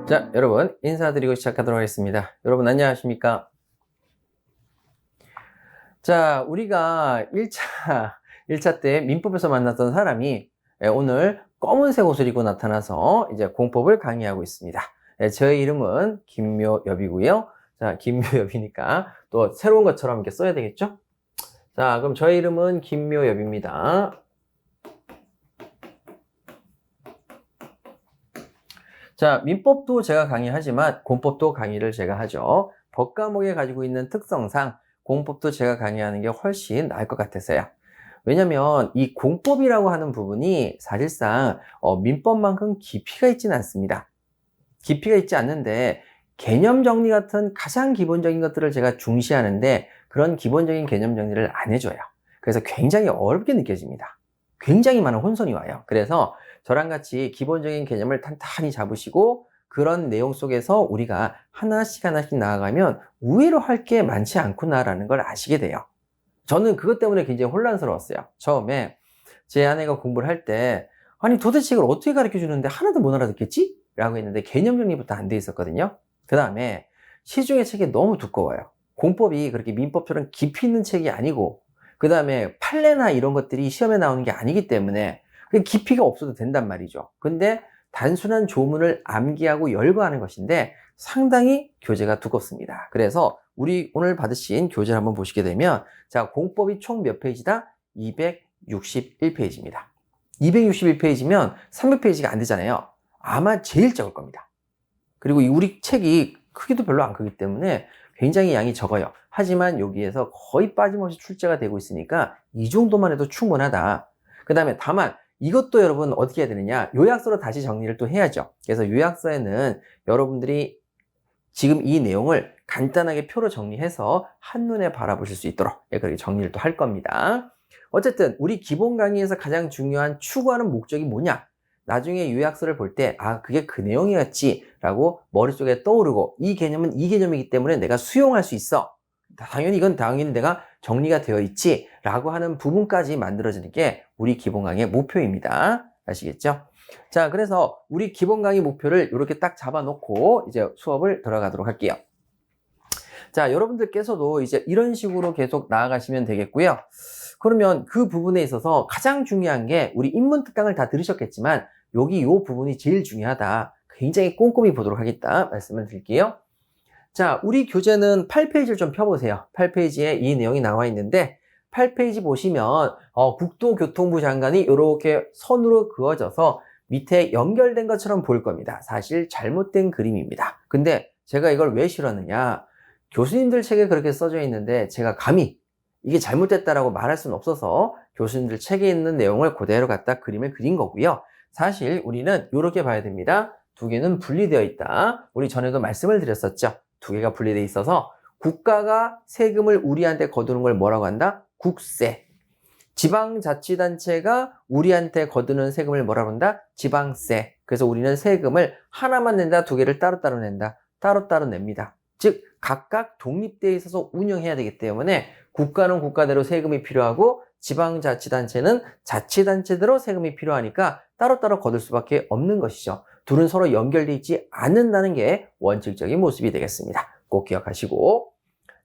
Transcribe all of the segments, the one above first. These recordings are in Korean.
자, 여러분 인사드리고 시작하도록 하겠습니다. 여러분 안녕하십니까? 자, 우리가 1차 때 민법에서 만났던 사람이 오늘 검은색 옷을 입고 나타나서 이제 공법을 강의하고 있습니다. 저의 이름은 김묘엽이고요. 자, 김묘엽이니까 또 새로운 것처럼 이렇게 써야 되겠죠? 자, 그럼 저의 이름은 김묘엽입니다. 자, 민법도 제가 강의하지만 공법도 강의를 제가 하죠. 법 과목에 가지고 있는 특성상 공법도 제가 강의하는 게 훨씬 나을 것 같아서요. 왜냐면 이 공법이라고 하는 부분이 사실상 민법만큼 깊이가 있지는 않습니다. 깊이가 있지 않는데 개념 정리 같은 가장 기본적인 것들을 제가 중시하는데 그런 기본적인 개념 정리를 안 해줘요. 그래서 굉장히 어렵게 느껴집니다. 굉장히 많은 혼선이 와요. 그래서 저랑 같이 기본적인 개념을 탄탄히 잡으시고 그런 내용 속에서 우리가 하나씩 나아가면 의외로 할 게 많지 않구나라는 걸 아시게 돼요. 저는 그것 때문에 굉장히 혼란스러웠어요. 처음에 제 아내가 공부를 할 때 아니 도대체 이걸 어떻게 가르쳐 주는데 하나도 못 알아듣겠지? 라고 했는데 개념 정리부터 안 돼 있었거든요. 그 다음에 시중의 책이 너무 두꺼워요. 공법이 그렇게 민법처럼 깊이 있는 책이 아니고 그 다음에 판례나 이런 것들이 시험에 나오는 게 아니기 때문에 깊이가 없어도 된단 말이죠. 근데 단순한 조문을 암기하고 열거하는 것인데 상당히 교재가 두껍습니다. 그래서 우리 오늘 받으신 교재를 한번 보시게 되면 자, 공법이 총 몇 페이지다? 261페이지입니다. 261페이지면 300페이지가 안 되잖아요. 아마 제일 적을 겁니다. 그리고 우리 책이 크기도 별로 안 크기 때문에 굉장히 양이 적어요. 하지만 여기에서 거의 빠짐없이 출제가 되고 있으니까 이 정도만 해도 충분하다. 그 다음에 다만 이것도 여러분 어떻게 해야 되느냐, 요약서로 다시 정리를 또 해야죠. 그래서 요약서에는 여러분들이 지금 이 내용을 간단하게 표로 정리해서 한눈에 바라보실 수 있도록 그렇게 정리를 또 할 겁니다. 어쨌든 우리 기본 강의에서 가장 중요한 추구하는 목적이 뭐냐, 나중에 요약서를 볼 때 아 그게 그 내용이었지 라고 머릿속에 떠오르고 이 개념은 이 개념이기 때문에 내가 수용할 수 있어, 당연히 이건 당연히 내가 정리가 되어 있지 라고 하는 부분까지 만들어지는 게 우리 기본 강의의 목표입니다. 아시겠죠? 자, 그래서 우리 기본 강의 목표를 이렇게 딱 잡아놓고 이제 수업을 들어가도록 할게요. 자, 여러분들께서도 이제 이런 식으로 계속 나아가시면 되겠고요. 그러면 그 부분에 있어서 가장 중요한 게 우리 인문 특강을 다 들으셨겠지만 여기 요 부분이 제일 중요하다. 굉장히 꼼꼼히 보도록 하겠다 말씀을 드릴게요. 자, 우리 교재는 8페이지를 좀 펴보세요. 8페이지에 이 내용이 나와 있는데 8페이지 보시면 국토교통부 장관이 이렇게 선으로 그어져서 밑에 연결된 것처럼 보일 겁니다. 사실 잘못된 그림입니다. 근데 제가 이걸 왜 실었느냐, 교수님들 책에 그렇게 써져 있는데 제가 감히 이게 잘못됐다라고 말할 수는 없어서 교수님들 책에 있는 내용을 그대로 갖다 그림을 그린 거고요. 사실 우리는 이렇게 봐야 됩니다. 두 개는 분리되어 있다. 우리 전에도 말씀을 드렸었죠. 두 개가 분리되어 있어서 국가가 세금을 우리한테 거두는 걸 뭐라고 한다? 국세. 지방자치단체가 우리한테 거두는 세금을 뭐라고 한다? 지방세. 그래서 우리는 세금을 하나만 낸다, 두 개를 따로따로 낸다? 따로따로 냅니다. 즉 각각 독립되어 있어서 운영해야 되기 때문에 국가는 국가대로 세금이 필요하고 지방자치단체는 자치단체대로 세금이 필요하니까 따로따로 거둘 수밖에 없는 것이죠. 둘은 서로 연결되어 있지 않는다는 게 원칙적인 모습이 되겠습니다. 꼭 기억하시고,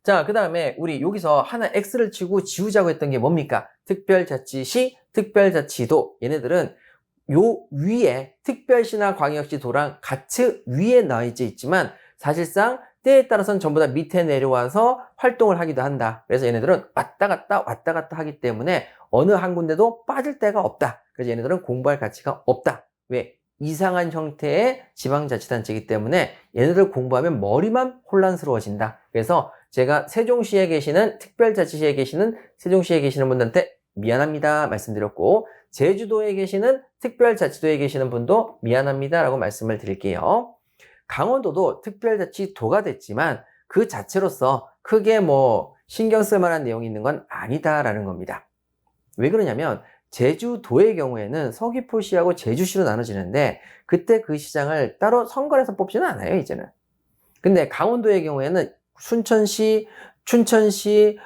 자, 그 다음에 우리 여기서 하나 X를 치고 지우자고 했던 게 뭡니까? 특별자치시, 특별자치도. 얘네들은 요 위에 특별시나 광역시도랑 같이 위에 나와 있지만 사실상 때에 따라서는 전부 다 밑에 내려와서 활동을 하기도 한다. 그래서 얘네들은 왔다 갔다 하기 때문에 어느 한 군데도 빠질 데가 없다. 그래서 얘네들은 공부할 가치가 없다. 왜? 이상한 형태의 지방자치단체이기 때문에 얘네들 공부하면 머리만 혼란스러워진다. 그래서 제가 세종시에 계시는, 특별자치시에 계시는, 세종시에 계시는 분들한테 미안합니다 말씀드렸고, 제주도에 계시는, 특별자치도에 계시는 분도 미안합니다 라고 말씀을 드릴게요. 강원도도 특별자치도가 됐지만 그 자체로서 크게 뭐 신경 쓸 만한 내용이 있는 건 아니다라는 겁니다. 왜 그러냐면 제주도의 경우에는 서귀포시하고 제주시로 나눠지는데 그때 그 시장을 따로 선거해서 뽑지는 않아요, 이제는. 근데 강원도의 경우에는 순천시, 춘천시,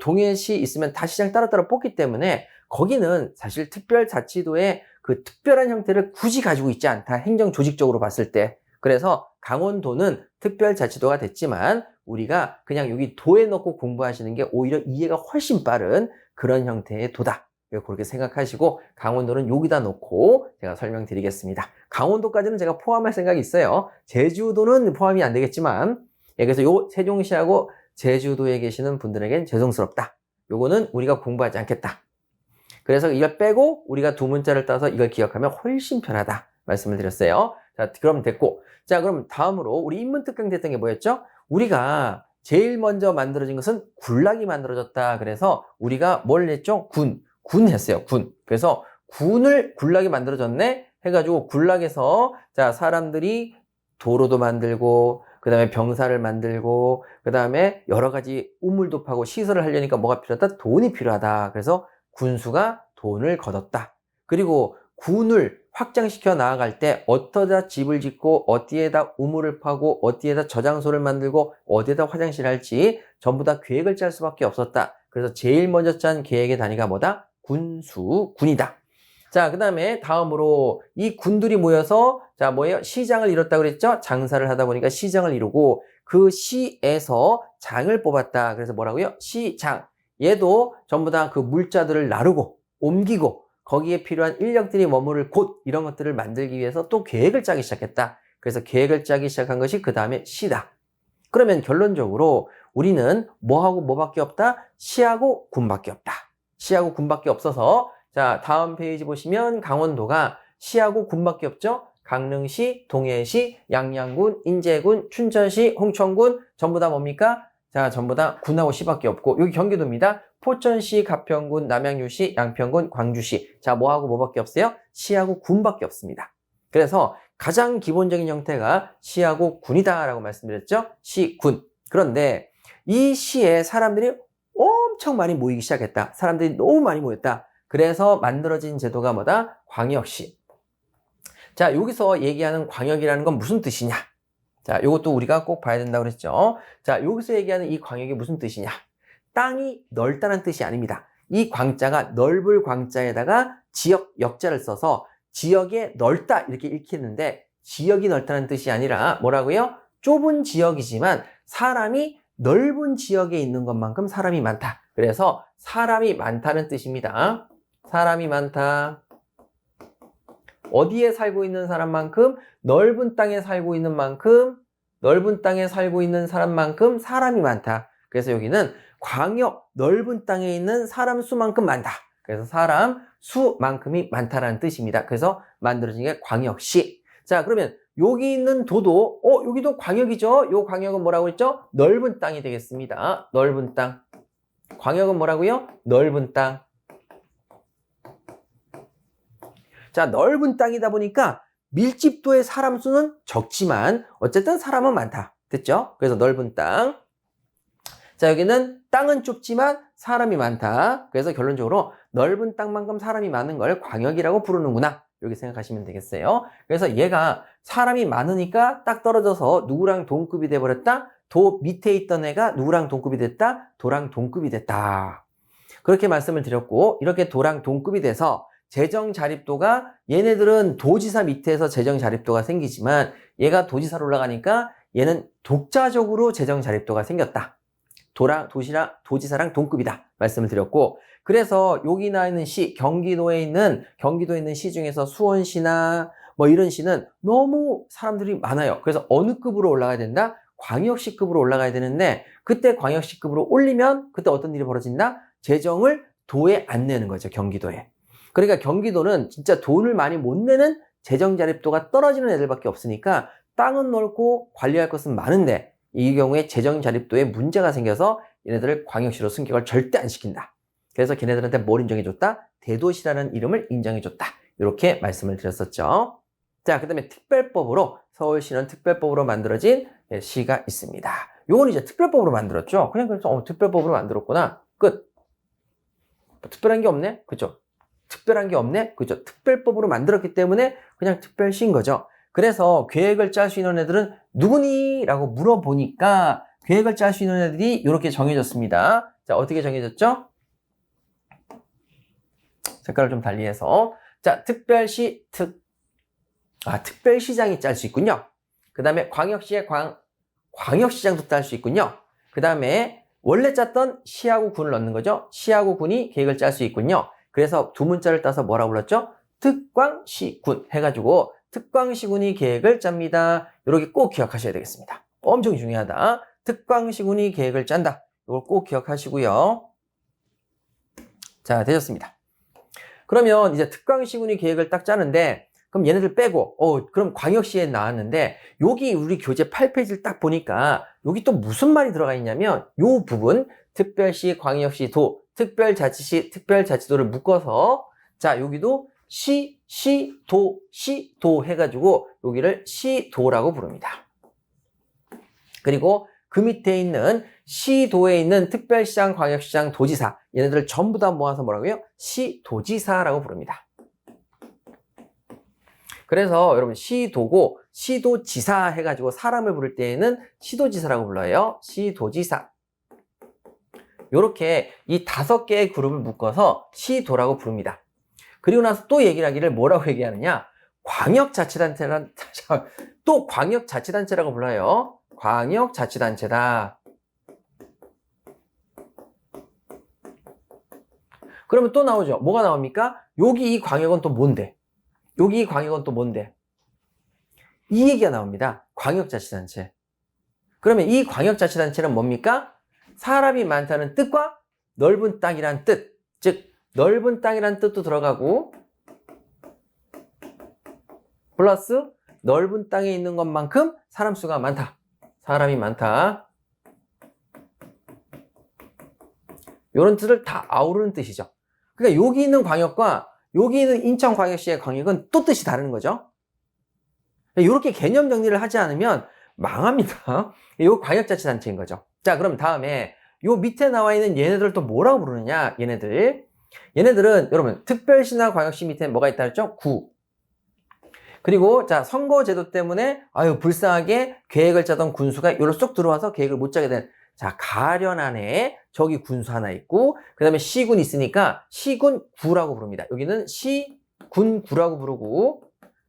동해시 있으면 다 시장 따로따로 뽑기 때문에 거기는 사실 특별자치도의 그 특별한 형태를 굳이 가지고 있지 않다, 행정 조직적으로 봤을 때. 그래서 강원도는 특별자치도가 됐지만 우리가 그냥 여기 도에 넣고 공부하시는 게 오히려 이해가 훨씬 빠른 그런 형태의 도다. 그렇게 생각하시고 강원도는 여기다 놓고 제가 설명드리겠습니다. 강원도까지는 제가 포함할 생각이 있어요. 제주도는 포함이 안 되겠지만 그래서 요 세종시하고 제주도에 계시는 분들에겐 죄송스럽다. 요거는 우리가 공부하지 않겠다. 그래서 이걸 빼고 우리가 두 문자를 따서 이걸 기억하면 훨씬 편하다 말씀을 드렸어요. 자, 그럼 됐고. 자, 그럼 다음으로 우리 인문특강 됐던 게 뭐였죠? 우리가 제일 먼저 만들어진 것은 군락이 만들어졌다. 그래서 우리가 뭘 했죠? 군 했어요. 군. 그래서 군락이 만들어졌네 해가지고 군락에서 자, 사람들이 도로도 만들고 그 다음에 병사를 만들고 그 다음에 여러 가지 우물도 파고 시설을 하려니까 뭐가 필요하다? 돈이 필요하다. 그래서 군수가 돈을 걷었다. 그리고 군을 확장시켜 나아갈 때 어디다 집을 짓고 어디에다 우물을 파고 어디에다 저장소를 만들고 어디에다 화장실을 할지 전부 다 계획을 짤 수밖에 없었다. 그래서 제일 먼저 짠 계획의 단위가 뭐다? 군이다. 자, 그 다음에 다음으로 이 군들이 모여서 자, 뭐예요? 시장을 이뤘다고 그랬죠? 장사를 하다 보니까 시장을 이루고 그 시에서 장을 뽑았다. 그래서 뭐라고요? 시장. 얘도 전부 다 그 물자들을 나르고 옮기고 거기에 필요한 인력들이 머무를 곳 이런 것들을 만들기 위해서 또 계획을 짜기 시작했다. 그래서 계획을 짜기 시작한 것이 그 다음에 시다. 그러면 결론적으로 우리는 뭐하고 뭐밖에 없다? 시하고 군밖에 없다. 시하고 군밖에 없어서 자, 다음 페이지 보시면 강원도가 시하고 군밖에 없죠? 강릉시, 동해시, 양양군, 인제군, 춘천시, 홍천군 전부 다 뭡니까? 자, 전부 다 군하고 시밖에 없고 여기 경기도입니다. 포천시, 가평군, 남양유시, 양평군, 광주시. 자, 뭐하고 뭐밖에 없어요? 시하고 군밖에 없습니다. 그래서 가장 기본적인 형태가 시하고 군이다라고 말씀드렸죠? 시, 군. 그런데 이 시에 사람들이 엄청 많이 모이기 시작했다. 사람들이 너무 많이 모였다. 그래서 만들어진 제도가 뭐다? 광역시. 자, 여기서 얘기하는 광역이라는 건 무슨 뜻이냐? 자, 요것도 우리가 꼭 봐야 된다고 그랬죠. 자, 여기서 얘기하는 이 광역이 무슨 뜻이냐? 땅이 넓다는 뜻이 아닙니다. 이 광자가 넓을 광자에다가 지역 역자를 써서 지역에 넓다 이렇게 읽히는데 지역이 넓다는 뜻이 아니라 뭐라고요? 좁은 지역이지만 사람이 넓은 지역에 있는 것만큼 사람이 많다. 그래서 사람이 많다는 뜻입니다. 사람이 많다. 어디에 살고 있는 사람만큼 넓은 땅에 살고 있는 만큼 넓은 땅에 살고 있는 사람만큼 사람이 많다. 그래서 여기는 광역 넓은 땅에 있는 사람 수만큼 많다. 그래서 사람 수만큼이 많다라는 뜻입니다. 그래서 만들어진 게 광역시. 자, 그러면 여기 있는 도도 여기도 광역이죠. 요 광역은 뭐라고 했죠? 넓은 땅이 되겠습니다. 넓은 땅. 광역은 뭐라고요? 넓은 땅. 자, 넓은 땅이다 보니까 밀집도의 사람 수는 적지만 어쨌든 사람은 많다. 됐죠? 그래서 넓은 땅. 자, 여기는 땅은 좁지만 사람이 많다. 그래서 결론적으로 넓은 땅만큼 사람이 많은 걸 광역이라고 부르는구나. 이렇게 생각하시면 되겠어요. 그래서 얘가 사람이 많으니까 딱 떨어져서 누구랑 동급이 돼버렸다? 도 밑에 있던 애가 누구랑 동급이 됐다? 도랑 동급이 됐다. 그렇게 말씀을 드렸고 이렇게 도랑 동급이 돼서 재정 자립도가 얘네들은 도지사 밑에서 재정 자립도가 생기지만 얘가 도지사로 올라가니까 얘는 독자적으로 재정 자립도가 생겼다. 도지사랑 동급이다 말씀을 드렸고 그래서 여기 나 있는 시 경기도에 있는 시 중에서 수원시나 뭐 이런 시는 너무 사람들이 많아요. 그래서 어느 급으로 올라가야 된다? 광역시급으로 올라가야 되는데 그때 광역시급으로 올리면 그때 어떤 일이 벌어진다? 재정을 도에 안 내는 거죠. 경기도에. 그러니까 경기도는 진짜 돈을 많이 못 내는 재정 자립도가 떨어지는 애들밖에 없으니까 땅은 넓고 관리할 것은 많은데 이 경우에 재정 자립도에 문제가 생겨서 얘네들을 광역시로 승격을 절대 안 시킨다. 그래서 걔네들한테 뭘 인정해줬다? 대도시라는 이름을 인정해줬다. 이렇게 말씀을 드렸었죠. 자, 그 다음에 특별법으로 서울시는 특별법으로 만들어진 시가 있습니다. 요건 이제 특별법으로 만들었죠. 그냥 그래서 특별법으로 만들었구나. 끝. 뭐 특별한 게 없네? 그죠? 특별한 게 없네? 그죠? 특별법으로 만들었기 때문에 그냥 특별시인 거죠. 그래서 계획을 짤 수 있는 애들은 누구니? 라고 물어보니까 계획을 짤 수 있는 애들이 이렇게 정해졌습니다. 자, 어떻게 정해졌죠? 색깔을 좀 달리해서 자, 특별시장이 짤 수 있군요. 그 다음에 광역시의 광역시장도 딸 수 있군요. 그 다음에 원래 짰던 시하고 군을 넣는 거죠. 시하고 군이 계획을 짤 수 있군요. 그래서 두 문자를 따서 뭐라고 불렀죠? 특광시군 해가지고 특광시군이 계획을 짭니다. 이렇게 꼭 기억하셔야 되겠습니다. 엄청 중요하다. 특광시군이 계획을 짠다. 이걸 꼭 기억하시고요. 자, 되셨습니다. 그러면 이제 특광시군이 계획을 딱 짜는데 그럼 얘네들 빼고 그럼 광역시에 나왔는데 여기 우리 교재 8페이지를 딱 보니까 여기 또 무슨 말이 들어가 있냐면 요 부분 특별시, 광역시, 도, 특별자치시, 특별자치도를 묶어서 자 여기도 시, 도, 시도 해가지고 여기를 시도라고 부릅니다. 그리고 그 밑에 있는 시도에 있는 특별시장, 광역시장, 도지사 얘네들을 전부 다 모아서 뭐라고요? 시도지사라고 부릅니다. 그래서 여러분 시도고 시도지사 해가지고 사람을 부를 때에는 시도지사라고 불러요. 시도지사. 이렇게 이 5개의 그룹을 묶어서 시도라고 부릅니다. 그리고 나서 또 얘기를 하기를 뭐라고 얘기하느냐? 광역자치단체란 또 광역자치단체라고 불러요. 광역자치단체다. 그러면 또 나오죠. 뭐가 나옵니까? 여기 이 광역은 또 뭔데? 여기 이 광역은 또 뭔데? 이 얘기가 나옵니다. 광역자치단체. 그러면 이 광역자치단체는 뭡니까? 사람이 많다는 뜻과 넓은 땅이란 뜻. 즉 넓은 땅이란 뜻도 들어가고 플러스 넓은 땅에 있는 것만큼 사람 수가 많다. 사람이 많다. 이런 뜻을 다 아우르는 뜻이죠. 그러니까 여기 있는 광역과 여기 있는 인천광역시의 광역은 또 뜻이 다른 거죠. 이렇게 개념 정리를 하지 않으면 망합니다. 이거 광역자치단체인 거죠. 자, 그럼 다음에 요 밑에 나와 있는 얘네들을 또 뭐라고 부르느냐? 얘네들은 여러분 특별시나 광역시 밑에 뭐가 있다 했죠? 구. 그리고 자 선거제도 때문에 불쌍하게 계획을 짜던 군수가 요로 쏙 들어와서 계획을 못 짜게 된 자 가련 안에 저기 군수 하나 있고 그 다음에 시군 있으니까 시군구라고 부릅니다. 여기는 시군구라고 부르고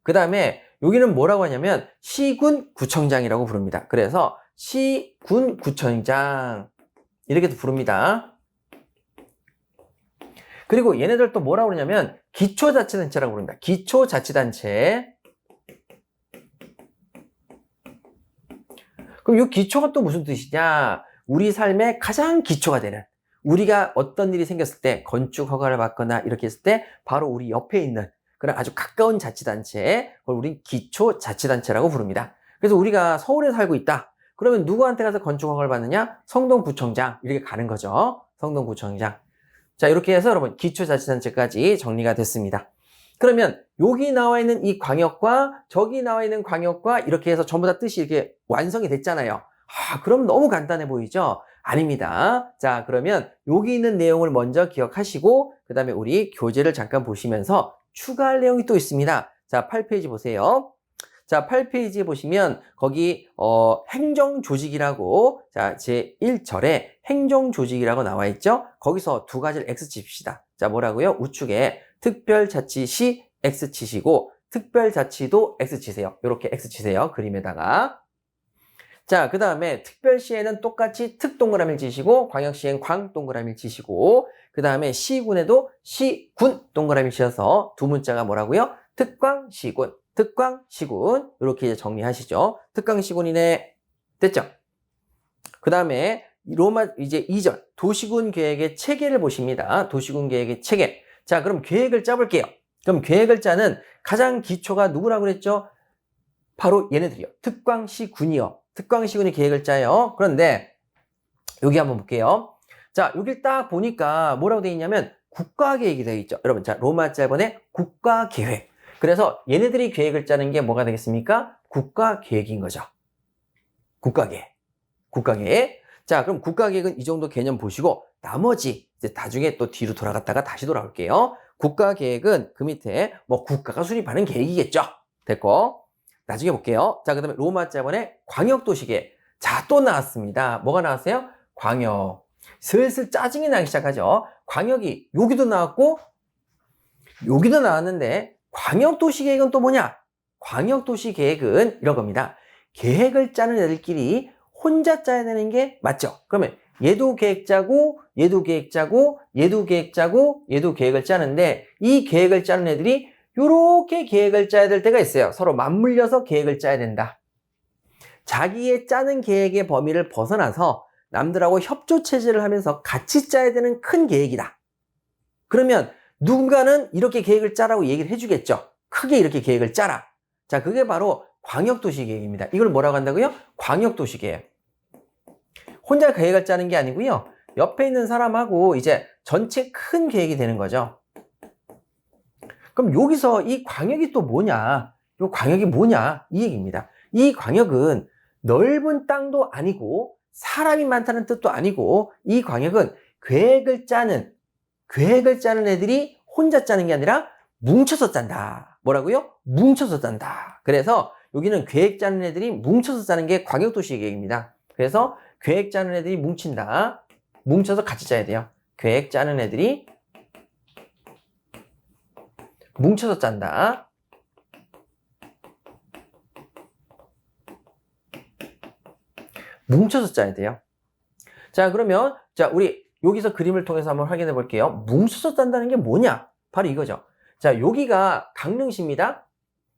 그 다음에 여기는 뭐라고 하냐면 시군구청장이라고 부릅니다. 그래서 시군구청장 이렇게도 부릅니다. 그리고 얘네들 또 뭐라고 그러냐면 기초자치단체라고 부릅니다. 기초자치단체. 그럼 이 기초가 또 무슨 뜻이냐? 우리 삶의 가장 기초가 되는 우리가 어떤 일이 생겼을 때 건축 허가를 받거나 이렇게 했을 때 바로 우리 옆에 있는 그런 아주 가까운 자치단체 그걸 우리 기초자치단체라고 부릅니다. 그래서 우리가 서울에 살고 있다. 그러면 누구한테 가서 건축 허가를 받느냐? 성동구청장 이렇게 가는 거죠. 성동구청장. 자 이렇게 해서 여러분 기초자치단체까지 정리가 됐습니다. 그러면 여기 나와 있는 이 광역과 저기 나와 있는 광역과 이렇게 해서 전부 다 뜻이 이렇게 완성이 됐잖아요. 그럼 너무 간단해 보이죠? 아닙니다. 자 그러면 여기 있는 내용을 먼저 기억하시고 그 다음에 우리 교재를 잠깐 보시면서 추가할 내용이 또 있습니다. 자 8페이지 보세요. 자 8페이지에 보시면 거기 행정조직이라고 자 제1절에 행정조직이라고 나와 있죠. 거기서 두 가지를 X 칩시다. 자 뭐라고요? 우측에 특별자치시 X 치시고 특별자치도 X 치세요. 이렇게 X 치세요. 그림에다가. 자, 그 다음에 특별시에는 똑같이 특 동그라미를 치시고 광역시엔 광 동그라미를 치시고 그 다음에 시군에도 시군 동그라미 치셔서 두 문자가 뭐라고요? 특광시군, 특광시군 이렇게 이제 정리하시죠. 특광시군이네. 됐죠? 그 다음에 로마 이제 2절 도시군 계획의 체계를 보십니다. 도시군 계획의 체계. 자, 그럼 계획을 짜볼게요. 그럼 계획을 짜는 가장 기초가 누구라고 그랬죠? 바로 얘네들이요. 특광시군이요. 특광시군이 계획을 짜요. 그런데 여기 한번 볼게요. 자, 여길 딱 보니까 뭐라고 되어 있냐면 국가계획이 되어 있죠. 여러분, 자, 로마 자본의 국가계획. 그래서 얘네들이 계획을 짜는 게 뭐가 되겠습니까? 국가계획인 거죠. 국가계획. 국가계획. 자, 그럼 국가계획은 이 정도 개념 보시고 나머지 이제 나중에 또 뒤로 돌아갔다가 다시 돌아올게요. 국가계획은 그 밑에 뭐 국가가 수립하는 계획이겠죠. 됐고. 나중에 볼게요. 자, 그 다음에 로마 자본의 광역도시계획. 자, 또 나왔습니다. 뭐가 나왔어요? 광역. 슬슬 짜증이 나기 시작하죠. 광역이 여기도 나왔고 여기도 나왔는데 광역도시계획은 또 뭐냐? 광역도시계획은 이런 겁니다. 계획을 짜는 애들끼리 혼자 짜야 되는 게 맞죠? 그러면 얘도 계획 짜고 얘도 계획 짜고 얘도 계획 짜고 얘도 계획을 짜는데 이 계획을 짜는 애들이 요렇게 계획을 짜야 될 때가 있어요. 서로 맞물려서 계획을 짜야 된다. 자기의 짜는 계획의 범위를 벗어나서 남들하고 협조 체제를 하면서 같이 짜야 되는 큰 계획이다. 그러면 누군가는 이렇게 계획을 짜라고 얘기를 해주겠죠. 크게 이렇게 계획을 짜라. 자, 그게 바로 광역도시 계획입니다. 이걸 뭐라고 한다고요? 광역도시 계획. 혼자 계획을 짜는 게 아니고요. 옆에 있는 사람하고 이제 전체 큰 계획이 되는 거죠. 그럼 여기서 이 광역이 또 뭐냐? 이 광역이 뭐냐? 이 얘기입니다. 이 광역은 넓은 땅도 아니고 사람이 많다는 뜻도 아니고 이 광역은 계획을 짜는 애들이 혼자 짜는 게 아니라 뭉쳐서 짠다. 뭐라고요? 뭉쳐서 짠다. 그래서 여기는 계획 짜는 애들이 뭉쳐서 짜는 게 광역도시 계획입니다. 그래서 계획 짜는 애들이 뭉친다. 뭉쳐서 같이 짜야 돼요. 계획 짜는 애들이 뭉쳐서 짠다. 뭉쳐서 짜야 돼요. 자, 그러면 자, 우리 여기서 그림을 통해서 한번 확인해 볼게요. 뭉쳐서 짠다는 게 뭐냐? 바로 이거죠. 자, 여기가 강릉시입니다.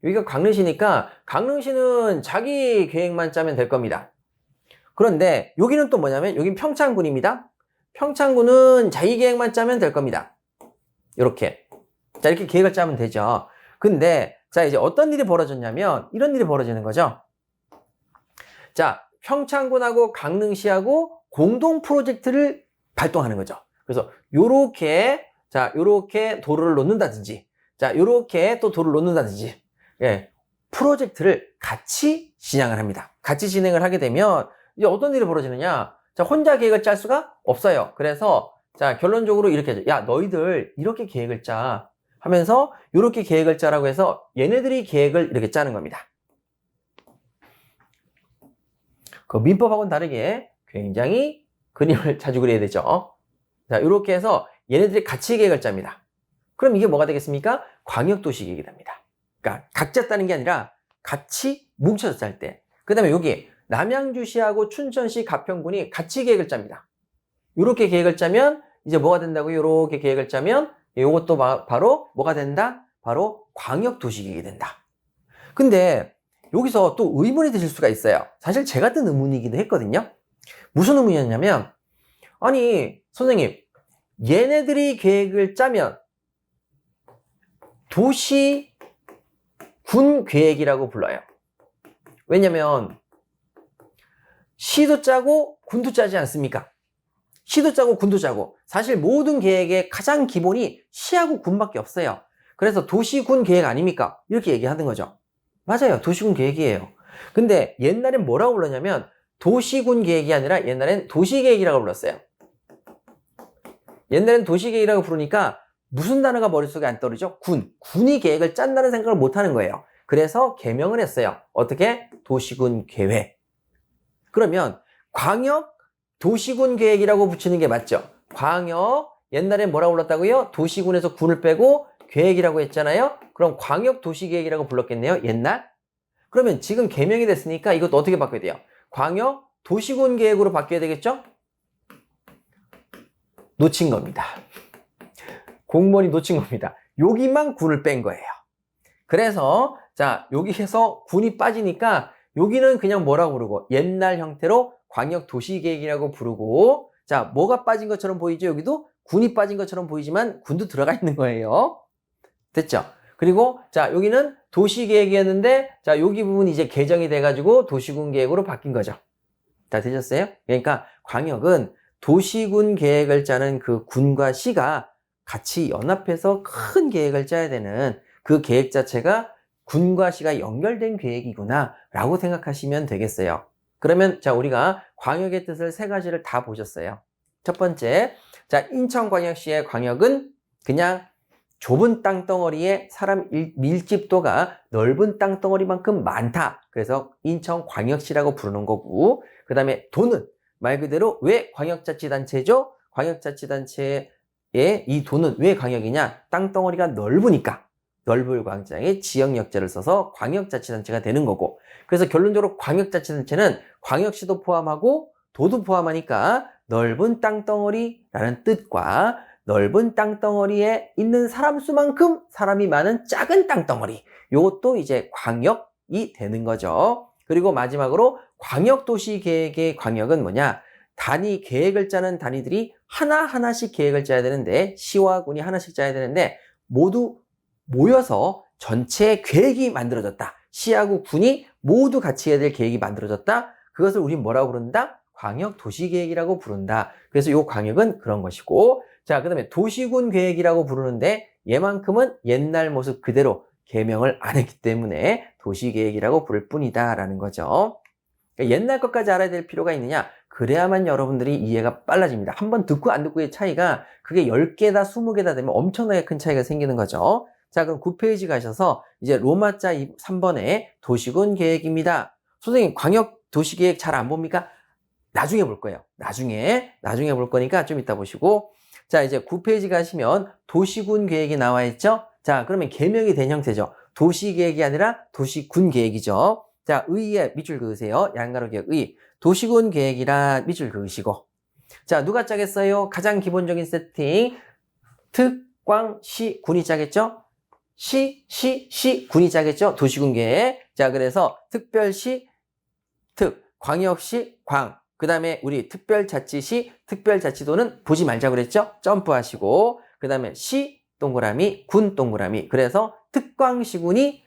여기가 강릉시니까 강릉시는 자기 계획만 짜면 될 겁니다. 그런데 여기는 또 뭐냐면 여긴 평창군입니다. 평창군은 자기 계획만 짜면 될 겁니다. 이렇게. 자, 이렇게 계획을 짜면 되죠. 근데 자, 이제 어떤 일이 벌어졌냐면 이런 일이 벌어지는 거죠. 자, 평창군하고 강릉시하고 공동 프로젝트를 발동하는 거죠. 그래서 요렇게 자, 요렇게 도로를 놓는다든지 자, 요렇게 또 도로를 놓는다든지 예, 프로젝트를 같이 진행을 합니다. 같이 진행을 하게 되면 이제 어떤 일이 벌어지느냐? 자, 혼자 계획을 짤 수가 없어요. 그래서 자, 결론적으로 이렇게 하죠. 야, 너희들 이렇게 계획을 짜 하면서 이렇게 계획을 짜라고 해서 얘네들이 계획을 이렇게 짜는 겁니다. 그 민법하고는 다르게 굉장히 그림을 자주 그려야 되죠. 자, 이렇게 해서 얘네들이 같이 계획을 짭니다. 그럼 이게 뭐가 되겠습니까? 광역도시 계획이 됩니다. 그러니까 각자 짜는 게 아니라 같이 뭉쳐서 짤 때. 그 다음에 여기 남양주시하고 춘천시 가평군이 같이 계획을 짭니다. 이렇게 계획을 짜면 이제 뭐가 된다고요? 이렇게 계획을 짜면 이것도 바로 뭐가 된다? 바로 광역도시 계획이 된다. 근데 여기서 또 의문이 드실 수가 있어요. 사실 제가 든 의문이기도 했거든요. 무슨 의문이었냐면 아니 선생님 얘네들이 계획을 짜면 도시 군 계획이라고 불러요. 왜냐면 시도 짜고 군도 짜지 않습니까? 시도 짜고 군도 짜고 사실 모든 계획의 가장 기본이 시하고 군밖에 없어요. 그래서 도시군 계획 아닙니까? 이렇게 얘기하는 거죠. 맞아요. 도시군 계획이에요. 근데 옛날엔 뭐라고 불렀냐면 도시군 계획이 아니라 옛날엔 도시계획이라고 불렀어요. 옛날엔 도시계획이라고 부르니까 무슨 단어가 머릿속에 안 떠오르죠? 군이 계획을 짠다는 생각을 못 하는 거예요. 그래서 개명을 했어요. 어떻게? 도시군 계획. 그러면 광역 도시군 계획이라고 붙이는 게 맞죠? 광역 옛날엔 뭐라고 불렀다고요? 도시군에서 군을 빼고 계획이라고 했잖아요. 그럼 광역 도시계획이라고 불렀겠네요. 옛날. 그러면 지금 개명이 됐으니까 이것도 어떻게 바꿔야 돼요? 광역 도시군 계획으로 바뀌어야 되겠죠? 놓친 겁니다. 공무원이 놓친 겁니다. 여기만 군을 뺀 거예요. 그래서 자 여기에서 군이 빠지니까 여기는 그냥 뭐라고 부르고 옛날 형태로 광역 도시계획이라고 부르고 자 뭐가 빠진 것처럼 보이죠? 여기도 군이 빠진 것처럼 보이지만 군도 들어가 있는 거예요. 됐죠? 그리고 자 여기는 도시계획이었는데 자 여기 부분이 이제 개정이 돼가지고 도시군 계획으로 바뀐 거죠. 다 되셨어요? 그러니까 광역은 도시군 계획을 짜는 그 군과 시가 같이 연합해서 큰 계획을 짜야 되는 그 계획 자체가 군과 시가 연결된 계획이구나 라고 생각하시면 되겠어요. 그러면 자 우리가 광역의 뜻을 세 가지를 다 보셨어요. 첫 번째, 자 인천광역시의 광역은 그냥 좁은 땅덩어리에 사람 밀집도가 넓은 땅덩어리만큼 많다. 그래서 인천광역시라고 부르는 거고 그 다음에 도는 말 그대로 왜 광역자치단체죠? 광역자치단체의 이 도는 왜 광역이냐? 땅덩어리가 넓으니까. 넓은 광장에 지역역자를 써서 광역자치단체가 되는 거고, 그래서 결론적으로 광역자치단체는 광역시도 포함하고 도도 포함하니까 넓은 땅덩어리라는 뜻과 넓은 땅덩어리에 있는 사람 수만큼 사람이 많은 작은 땅덩어리, 요것도 이제 광역이 되는 거죠. 그리고 마지막으로 광역도시계획의 광역은 뭐냐? 단위 계획을 짜는 단위들이 하나하나씩 계획을 짜야 되는데, 시와 군이 하나씩 짜야 되는데 모두 모여서 전체 계획이 만들어졌다. 시하고 군이 모두 같이 해야 될 계획이 만들어졌다. 그것을 우리 뭐라고 부른다? 광역도시계획이라고 부른다. 그래서 이 광역은 그런 것이고, 자, 그 다음에 도시군 계획이라고 부르는데 얘만큼은 옛날 모습 그대로 개명을 안 했기 때문에 도시계획이라고 부를 뿐이다 라는 거죠. 그러니까 옛날 것까지 알아야 될 필요가 있느냐? 그래야만 여러분들이 이해가 빨라집니다. 한번 듣고 안 듣고의 차이가 그게 10개다 20개다 되면 엄청나게 큰 차이가 생기는 거죠. 자, 그럼 9페이지 가셔서 이제 로마자 3번에 도시군 계획입니다. 선생님, 광역 도시계획 잘 안 봅니까? 나중에 볼 거예요. 나중에 볼 거니까 좀 이따 보시고. 자, 이제 9페이지 가시면 도시군 계획이 나와 있죠? 자, 그러면 개명이 된 형태죠. 도시계획이 아니라 도시군 계획이죠. 자, 의에 밑줄 그으세요. 양가로 기억 의. 도시군 계획이라 밑줄 그으시고. 자, 누가 짜겠어요? 가장 기본적인 세팅. 특광, 시, 군이 짜겠죠? 시, 군이 짜겠죠? 도시군 계획. 자, 그래서 특별시, 광역시, 그 다음에 우리 특별자치시, 특별자치도는 보지 말자고 그랬죠? 점프하시고. 그 다음에 시, 동그라미, 군, 동그라미. 그래서 특광시군이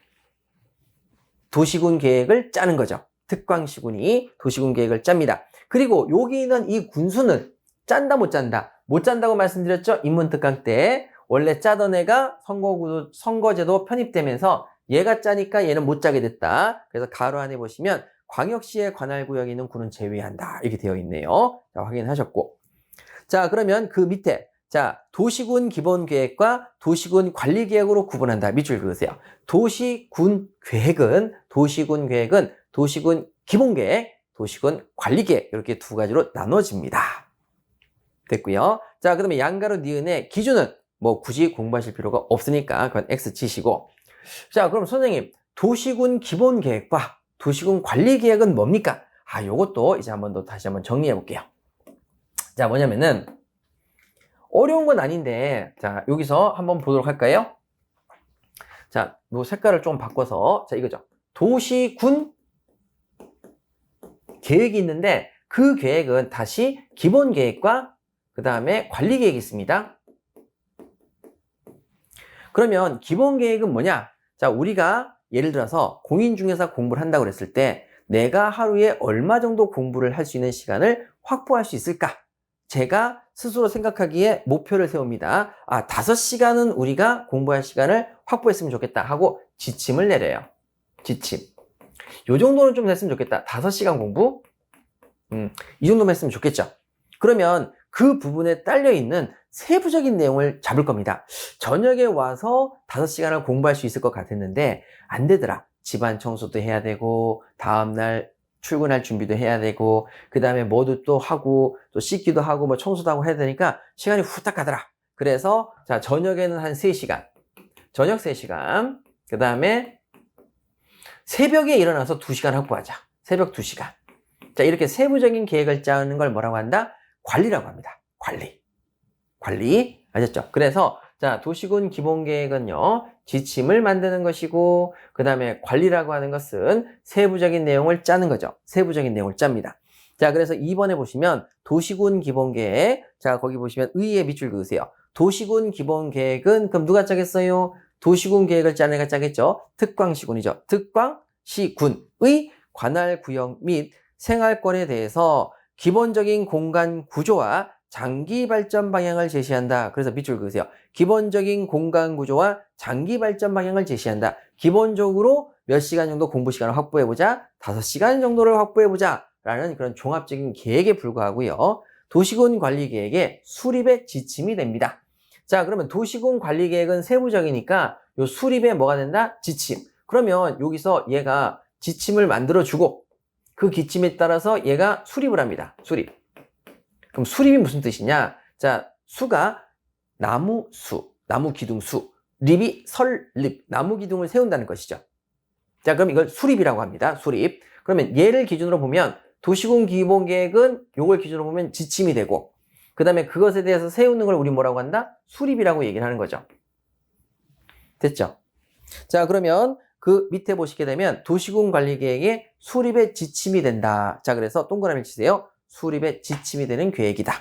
도시군 계획을 짜는 거죠. 특광시군이 도시군 계획을 짭니다. 그리고 여기 있는 이 군수는 짠다 못 짠다? 못 짠다고 말씀드렸죠? 인문특강 때. 원래 짜던 애가 선거제도 편입되면서 얘가 짜니까 얘는 못 짜게 됐다. 그래서 가로 안에 보시면 광역시의 관할구역에 있는 군은 제외한다. 이렇게 되어 있네요. 자, 확인하셨고. 자, 그러면 그 밑에 자, 도시군 기본계획과 도시군 관리계획으로 구분한다. 밑줄 그으세요. 도시군 계획은 도시군 기본계획, 도시군 관리계획 이렇게 두 가지로 나눠집니다. 됐고요. 자, 그러면 양가로 니은의 기준은 뭐 굳이 공부하실 필요가 없으니까 그건 X 치시고. 자, 그럼 선생님, 도시군 기본계획과 도시군 관리계획은 뭡니까? 아, 요것도 이제 다시 한번 정리해 볼게요. 자, 뭐냐면은 어려운 건 아닌데, 자, 여기서 한번 보도록 할까요? 자, 요 색깔을 좀 바꿔서, 자, 이거죠. 도시군 계획이 있는데, 그 계획은 다시 기본 계획과 그 다음에 관리 계획이 있습니다. 그러면 기본 계획은 뭐냐? 자, 우리가 예를 들어서 공인중개사 공부를 한다고 그랬을 때, 내가 하루에 얼마 정도 공부를 할 수 있는 시간을 확보할 수 있을까? 제가 스스로 생각하기에 목표를 세웁니다. 아, 5시간은 우리가 공부할 시간을 확보했으면 좋겠다 하고 지침을 내려요. 지침. 요 정도는 좀 됐으면 좋겠다. 5시간 공부? 이 정도만 했으면 좋겠죠. 그러면 그 부분에 딸려있는 세부적인 내용을 잡을 겁니다. 저녁에 와서 5시간을 공부할 수 있을 것 같았는데 안 되더라. 집안 청소도 해야 되고 다음날 출근할 준비도 해야 되고 그 다음에 뭐도 또 하고 또 씻기도 하고 뭐 청소도 하고 해야 되니까 시간이 후딱 가더라. 그래서 자, 저녁에는 한 3시간, 저녁 3시간, 그 다음에 새벽에 일어나서 2시간 확보하자. 새벽 2시간. 자, 이렇게 세부적인 계획을 짜는 걸 뭐라고 한다? 관리라고 합니다. 관리. 아셨죠? 그래서 자, 도시군 기본계획은요, 지침을 만드는 것이고, 그 다음에 관리라고 하는 것은 세부적인 내용을 짜는 거죠. 세부적인 내용을 짭니다. 자, 그래서 2번에 보시면 도시군 기본계획, 자, 거기 보시면 의에 밑줄 그으세요. 도시군 기본계획은 그럼 누가 짜겠어요? 도시군 계획을 짜는 애가 짜겠죠. 특광시군이죠. 특광시군의 관할구역 및 생활권에 대해서 기본적인 공간 구조와 장기 발전 방향을 제시한다. 그래서 밑줄 그으세요. 기본적인 공간 구조와 장기 발전 방향을 제시한다. 기본적으로 몇 시간 정도 공부 시간을 확보해보자. 5시간 정도를 확보해보자. 라는 그런 종합적인 계획에 불과하고요. 도시군 관리 계획의 수립의 지침이 됩니다. 자, 그러면 도시군 관리 계획은 세부적이니까 요 수립에 뭐가 된다? 지침. 그러면 여기서 얘가 지침을 만들어주고 그 지침에 따라서 얘가 수립을 합니다. 수립. 그럼 수립이 무슨 뜻이냐? 자, 수가 나무 기둥 수, 립이 설립, 나무 기둥을 세운다는 것이죠. 자, 그럼 이걸 수립이라고 합니다. 수립. 그러면 얘를 기준으로 보면 도시군 기본계획은 요걸 기준으로 보면 지침이 되고, 그 다음에 그것에 대해서 세우는 걸 우리 뭐라고 한다? 수립이라고 얘기를 하는 거죠. 됐죠? 자, 그러면 그 밑에 보시게 되면 도시군 관리계획의 수립의 지침이 된다. 자, 그래서 동그라미 치세요. 수립의 지침이 되는 계획이다.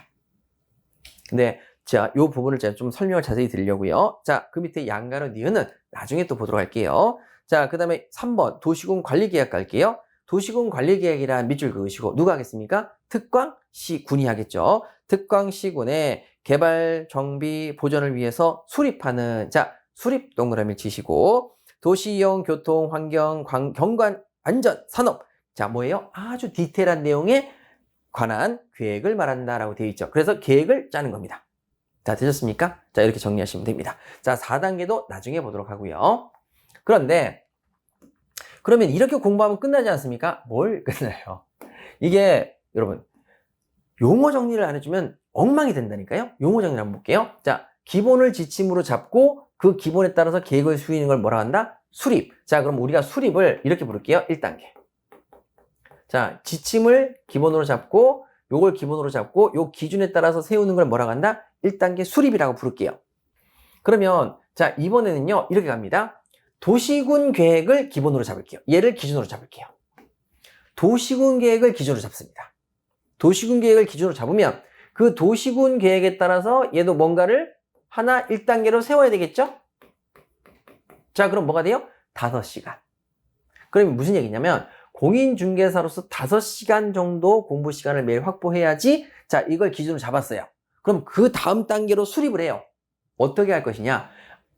근데 자, 요 부분을 제가 좀 설명을 자세히 드리려고요. 자, 그 밑에 양가로 니은은 나중에 또 보도록 할게요. 자, 그 다음에 3번 도시군 관리계획 갈게요. 도시군 관리계획이란 밑줄 그으시고 누가 하겠습니까? 특광시군이 하겠죠. 특광시군의 개발, 정비, 보전을 위해서 수립하는, 자, 수립 동그라미 치시고, 도시이용, 교통, 환경, 경관, 안전, 산업. 자, 뭐예요? 아주 디테일한 내용에 관한 계획을 말한다라고 되어 있죠. 그래서 계획을 짜는 겁니다. 자, 되셨습니까? 자, 이렇게 정리하시면 됩니다. 자, 4단계도 나중에 보도록 하고요. 그런데 그러면 이렇게 공부하면 끝나지 않습니까? 뭘 끝나요? 이게 여러분 용어 정리를 안 해주면 엉망이 된다니까요. 용어 정리를 한번 볼게요. 자, 기본을 지침으로 잡고 그 기본에 따라서 계획을 수행하는 걸 뭐라 한다? 수립. 자, 그럼 우리가 수립을 이렇게 부를게요. 1단계. 자, 지침을 기본으로 잡고 요걸 기본으로 잡고 요 기준에 따라서 세우는 걸 뭐라고 한다? 1단계 수립이라고 부를게요. 그러면 자, 이번에는요 이렇게 갑니다. 도시군 계획을 기본으로 잡을게요. 얘를 기준으로 잡을게요. 도시군 계획을 기준으로 잡습니다. 도시군 계획을 기준으로 잡으면 그 도시군 계획에 따라서 얘도 뭔가를 하나 1단계로 세워야 되겠죠? 자, 그럼 뭐가 돼요? 5시간. 그러면 무슨 얘기냐면 공인중개사로서 5시간 정도 공부 시간을 매일 확보해야지. 자, 이걸 기준으로 잡았어요. 그럼 그 다음 단계로 수립을 해요. 어떻게 할 것이냐?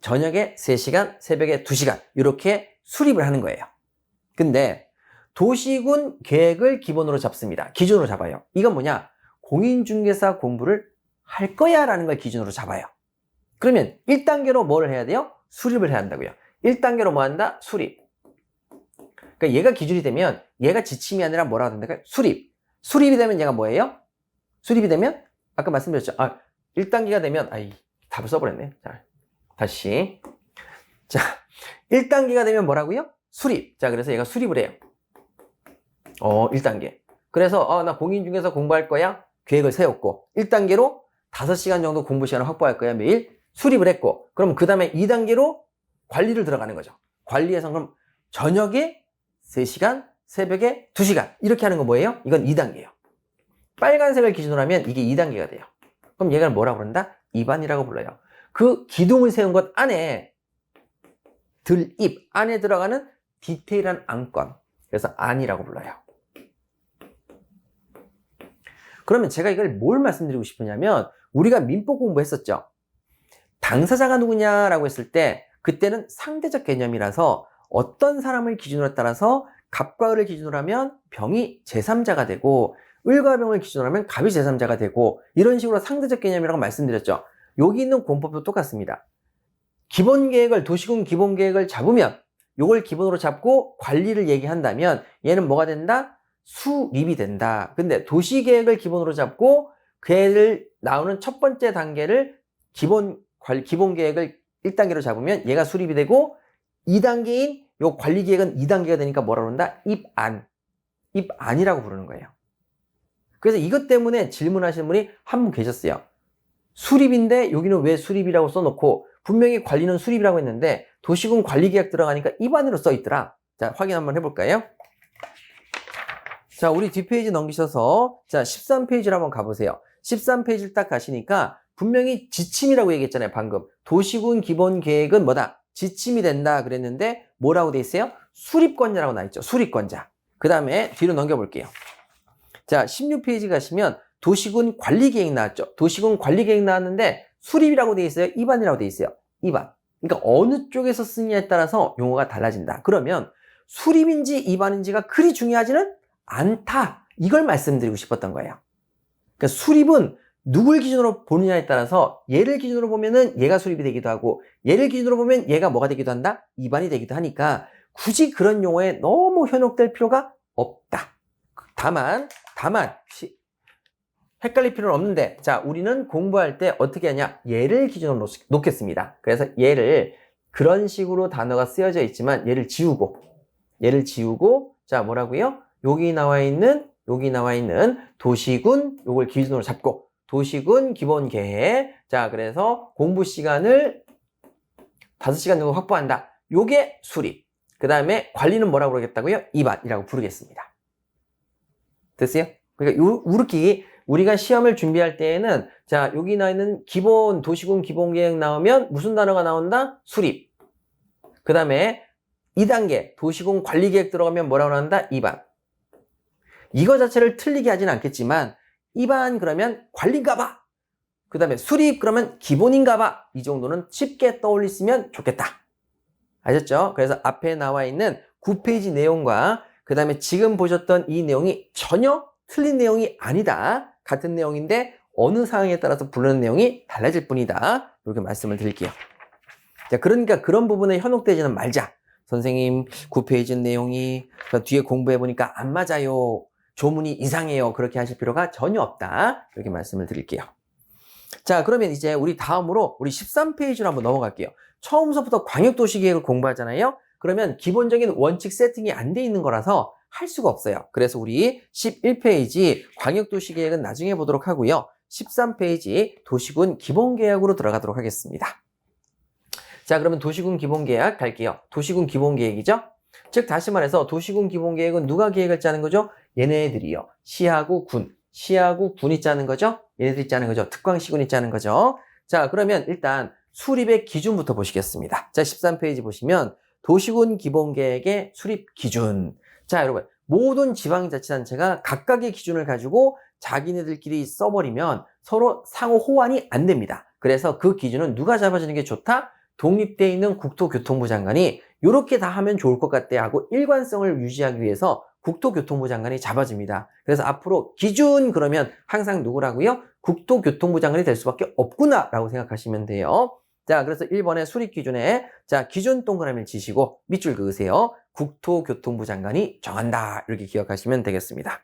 저녁에 3시간, 새벽에 2시간 이렇게 수립을 하는 거예요. 근데 도시군 계획을 기본으로 잡습니다. 기준으로 잡아요. 이건 뭐냐? 공인중개사 공부를 할 거야 라는 걸 기준으로 잡아요. 그러면 1단계로 뭘 해야 돼요? 수립을 해야 한다고요. 1단계로 뭐 한다? 수립. 그러니까 얘가 기준이 되면 얘가 지침이 아니라 뭐라고 된다고요? 수립. 수립이 되면 얘가 뭐예요? 수립이 되면 아까 말씀드렸죠. 1단계가 되면 답을 써버렸네. 자, 다시. 자, 1단계가 되면 뭐라고요? 수립. 자, 그래서 얘가 수립을 해요. 1단계. 그래서 나 공인중개사 공부할 거야. 계획을 세웠고 1단계로 5시간 정도 공부 시간을 확보할 거야. 매일 수립을 했고, 그럼 그 다음에 2단계로 관리를 들어가는 거죠. 관리에서 그럼 저녁에 3시간, 새벽에 2시간 이렇게 하는 거 뭐예요? 이건 2단계예요. 빨간색을 기준으로 하면 이게 2단계가 돼요. 그럼 얘가 뭐라고 그런다? 입안이라고 불러요. 그 기둥을 세운 것 안에 들입 안에 들어가는 디테일한 안건, 그래서 안이라고 불러요. 그러면 제가 이걸 뭘 말씀드리고 싶으냐면 우리가 민법 공부했었죠. 당사자가 누구냐라고 했을 때 그때는 상대적 개념이라서 어떤 사람을 기준으로 따라서 갑과 을을 기준으로 하면 병이 제3자가 되고 을과 병을 기준으로 하면 갑이 제3자가 되고 이런 식으로 상대적 개념이라고 말씀드렸죠. 여기 있는 공법도 똑같습니다. 기본계획을 도시군 기본계획을 잡으면 요걸 기본으로 잡고 관리를 얘기한다면 얘는 뭐가 된다? 수립이 된다. 근데 도시계획을 기본으로 잡고 걔를 나오는 첫 번째 단계를 기본계획을 1단계로 잡으면 얘가 수립이 되고 2단계인 요 관리계획은 2단계가 되니까 뭐라 그런다? 입안이라고 부르는 거예요. 그래서 이것 때문에 질문하시는 분이 한 분 계셨어요. 수립인데 여기는 왜 수립이라고 써놓고 분명히 관리는 수립이라고 했는데 도시군 관리계획 들어가니까 입안으로 써있더라. 자, 확인 한번 해볼까요? 자, 우리 뒷페이지 넘기셔서 자 13페이지로 한번 가보세요. 13페이지를 딱 가시니까 분명히 지침이라고 얘기했잖아요. 방금 도시군 기본계획은 뭐다? 지침이 된다 그랬는데 뭐라고 돼 있어요? 수립권자라고 나와있죠. 수립권자. 그 다음에 뒤로 넘겨볼게요. 자, 16페이지 가시면 도시군 관리계획 나왔죠. 도시군 관리계획 나왔는데 수립이라고 돼 있어요? 입안이라고 돼 있어요? 입안. 그러니까 어느 쪽에서 쓰느냐에 따라서 용어가 달라진다. 그러면 수립인지 입안인지가 그리 중요하지는 않다. 이걸 말씀드리고 싶었던 거예요. 그러니까 수립은 누굴 기준으로 보느냐에 따라서 얘를 기준으로 보면은 얘가 수립이 되기도 하고 얘를 기준으로 보면 얘가 뭐가 되기도 한다? 입안이 되기도 하니까 굳이 그런 용어에 너무 현혹될 필요가 없다. 다만 헷갈릴 필요는 없는데 자, 우리는 공부할 때 어떻게 하냐? 얘를 기준으로 놓겠습니다. 그래서 얘를 그런 식으로 단어가 쓰여져 있지만 얘를 지우고 자 뭐라고요? 여기 나와 있는 도시군 요걸 기준으로 잡고 도시군 기본 계획. 자 그래서 공부 시간을 5시간 정도 확보한다. 요게 수립. 그 다음에 관리는 뭐라고 그러겠다고요? 입안이라고 부르겠습니다. 됐어요? 그러니까 이렇게 우리가 시험을 준비할 때에는 자 여기 나와 있는 기본 도시군 기본 계획 나오면 무슨 단어가 나온다? 수립. 그 다음에 2단계 도시군 관리 계획 들어가면 뭐라고 나온다? 입안. 이거 자체를 틀리게 하진 않겠지만 입안 그러면 관리인가 봐. 그 다음에 수립 그러면 기본인가 봐. 이 정도는 쉽게 떠올리시면 좋겠다. 아셨죠? 그래서 앞에 나와 있는 9페이지 내용과 그 다음에 지금 보셨던 이 내용이 전혀 틀린 내용이 아니다. 같은 내용인데 어느 상황에 따라서 부르는 내용이 달라질 뿐이다. 이렇게 말씀을 드릴게요. 자, 그러니까 그런 부분에 현혹되지는 말자. 선생님 9페이지 내용이 뒤에 공부해보니까 안 맞아요. 조문이 이상해요. 그렇게 하실 필요가 전혀 없다. 이렇게 말씀을 드릴게요. 자, 그러면 이제 우리 다음으로 우리 13페이지로 한번 넘어갈게요. 처음서부터 광역도시계획을 공부하잖아요. 그러면 기본적인 원칙 세팅이 안 돼 있는 거라서 할 수가 없어요. 그래서 우리 11페이지 광역도시계획은 나중에 보도록 하고요. 13페이지 도시군 기본계획으로 들어가도록 하겠습니다. 자, 그러면 도시군 기본계획 갈게요. 도시군 기본계획이죠? 즉 다시 말해서 도시군 기본계획은 누가 계획을 짜는 거죠? 얘네들이요. 시하고 군이 짜는 거죠? 얘네들이 짜는 거죠. 특광시군이 짜는 거죠. 자, 그러면 일단 수립의 기준부터 보시겠습니다. 자, 13페이지 보시면 도시군 기본계획의 수립 기준. 자, 여러분 모든 지방자치단체가 각각의 기준을 가지고 자기네들끼리 써버리면 서로 상호 호환이 안 됩니다. 그래서 그 기준은 누가 잡아주는 게 좋다? 독립되어 있는 국토교통부 장관이 이렇게 다 하면 좋을 것 같아 하고 일관성을 유지하기 위해서 국토교통부 장관이 잡아줍니다. 그래서 앞으로 기준 그러면 항상 누구라고요? 국토교통부 장관이 될 수밖에 없구나 라고 생각하시면 돼요. 자, 그래서 1번의 수립 기준에 자 기준 동그라미를 치시고 밑줄 그으세요. 국토교통부 장관이 정한다. 이렇게 기억하시면 되겠습니다.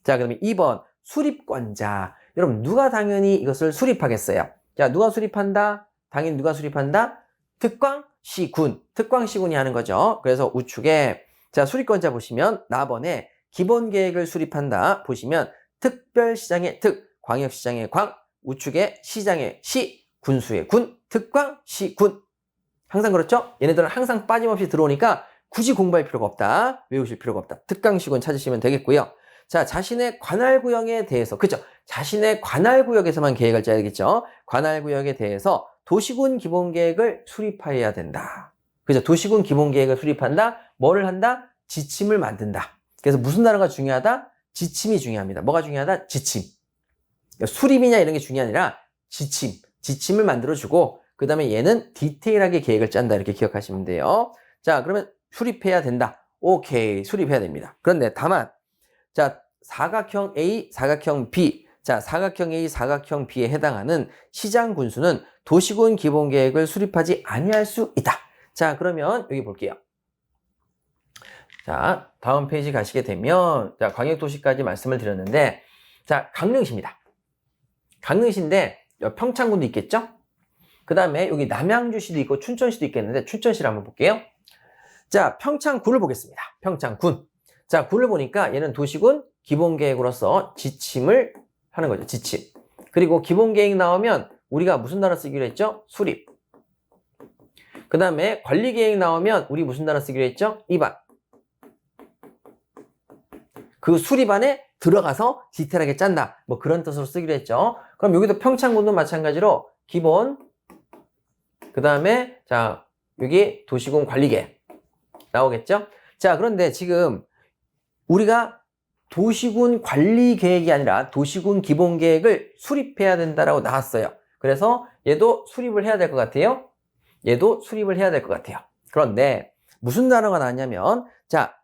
자, 그러면 2번 수립권자. 여러분 누가 당연히 이것을 수립하겠어요? 자, 누가 수립한다? 당연히 누가 수립한다? 특광시군. 특광시군이 하는 거죠. 그래서 우측에 자 수립권자 보시면 나번에 기본계획을 수립한다. 보시면 특별시장의 특, 광역시장의 광, 우측에 시장의 시, 군수의 군, 특광시군. 항상 그렇죠? 얘네들은 항상 빠짐없이 들어오니까 굳이 공부할 필요가 없다. 외우실 필요가 없다. 특강시군 찾으시면 되겠고요. 자, 자신의 관할구역에 대해서, 그죠? 자신의 관할구역에서만 계획을 짜야겠죠? 관할구역에 대해서 도시군 기본계획을 수립해야 된다. 그죠? 도시군 기본계획을 수립한다. 뭐를 한다? 지침을 만든다. 그래서 무슨 단어가 중요하다? 지침이 중요합니다. 뭐가 중요하다? 지침. 수립이냐 이런 게 중요한 게 아니라 지침을 만들어주고 그 다음에 얘는 디테일하게 계획을 짠다. 이렇게 기억하시면 돼요. 자, 그러면 수립해야 된다. 오케이, 수립해야 됩니다. 그런데 다만 자, 사각형 A, 사각형 B. 자, 사각형 A, 사각형 B에 해당하는 시장 군수는 도시군 기본계획을 수립하지 아니할 수 있다. 자, 그러면 여기 볼게요. 자, 다음 페이지 가시게 되면 자, 광역도시까지 말씀을 드렸는데 자, 강릉시입니다. 강릉시인데 평창군도 있겠죠? 그 다음에 여기 남양주시도 있고 춘천시도 있겠는데 춘천시를 한번 볼게요. 자, 평창군을 보겠습니다. 평창군. 자, 군을 보니까 얘는 도시군 기본계획으로서 지침을 하는 거죠. 지침. 그리고 기본계획 나오면 우리가 무슨 단어 쓰기로 했죠? 수립. 그 다음에 관리계획 나오면 우리 무슨 단어 쓰기로 했죠? 입안. 그 수립 안에 들어가서 디테일하게 짠다. 뭐 그런 뜻으로 쓰기로 했죠. 그럼 여기도 평창군도 마찬가지로 기본, 그 다음에 자 여기 도시군 관리계획 나오겠죠? 자, 그런데 지금 우리가 도시군 관리계획이 아니라 도시군 기본계획을 수립해야 된다라고 나왔어요. 그래서 얘도 수립을 해야 될 것 같아요. 얘도 수립을 해야 될 것 같아요. 그런데 무슨 단어가 나왔냐면 자,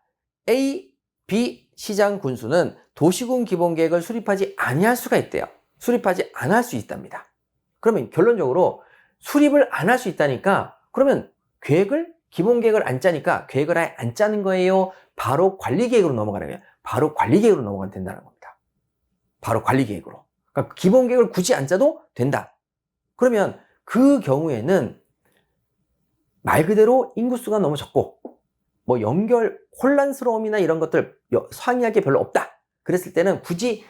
A, B 시장 군수는 도시군 기본계획을 수립하지 아니할 수가 있대요. 수립하지 않을 수 있답니다. 그러면 결론적으로 수립을 안 할 수 있다니까 그러면 기본계획을 안 짜니까 계획을 아예 안 짜는 거예요. 바로 관리계획으로 넘어가는 거예요. 바로 관리계획으로 넘어가면 된다는 겁니다. 바로 관리계획으로. 그러니까 기본계획을 굳이 안 짜도 된다. 그러면 그 경우에는 말 그대로 인구수가 너무 적고 뭐 연결 혼란스러움이나 이런 것들 상의할 게 별로 없다. 그랬을 때는 굳이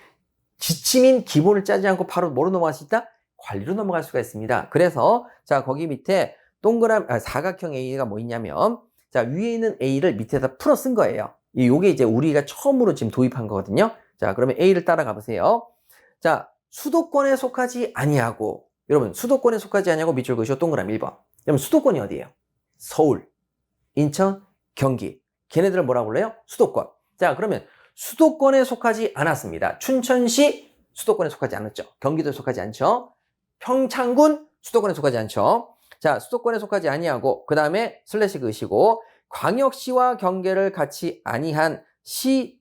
지침인 기본을 짜지 않고 바로 뭐로 넘어갈 수 있다? 관리로 넘어갈 수가 있습니다. 그래서 자 거기 밑에 사각형 A가 뭐 있냐면 자 위에 있는 A를 밑에다 풀어 쓴 거예요. 요게 이제 우리가 처음으로 지금 도입한 거거든요. 자 그러면 A를 따라가 보세요. 자 수도권에 속하지 아니하고 여러분 수도권에 속하지 아니하고 밑줄 그으시고 동그라미 1번. 그럼 수도권이 어디예요? 서울, 인천, 경기. 걔네들을 뭐라고 불러요? 수도권. 자 그러면 수도권에 속하지 않았습니다. 춘천시 수도권에 속하지 않았죠. 경기도에 속하지 않죠. 평창군 수도권에 속하지 않죠. 자 수도권에 속하지 아니하고 그 다음에 슬래시 그으시고 광역시와 경계를 같이 아니한 시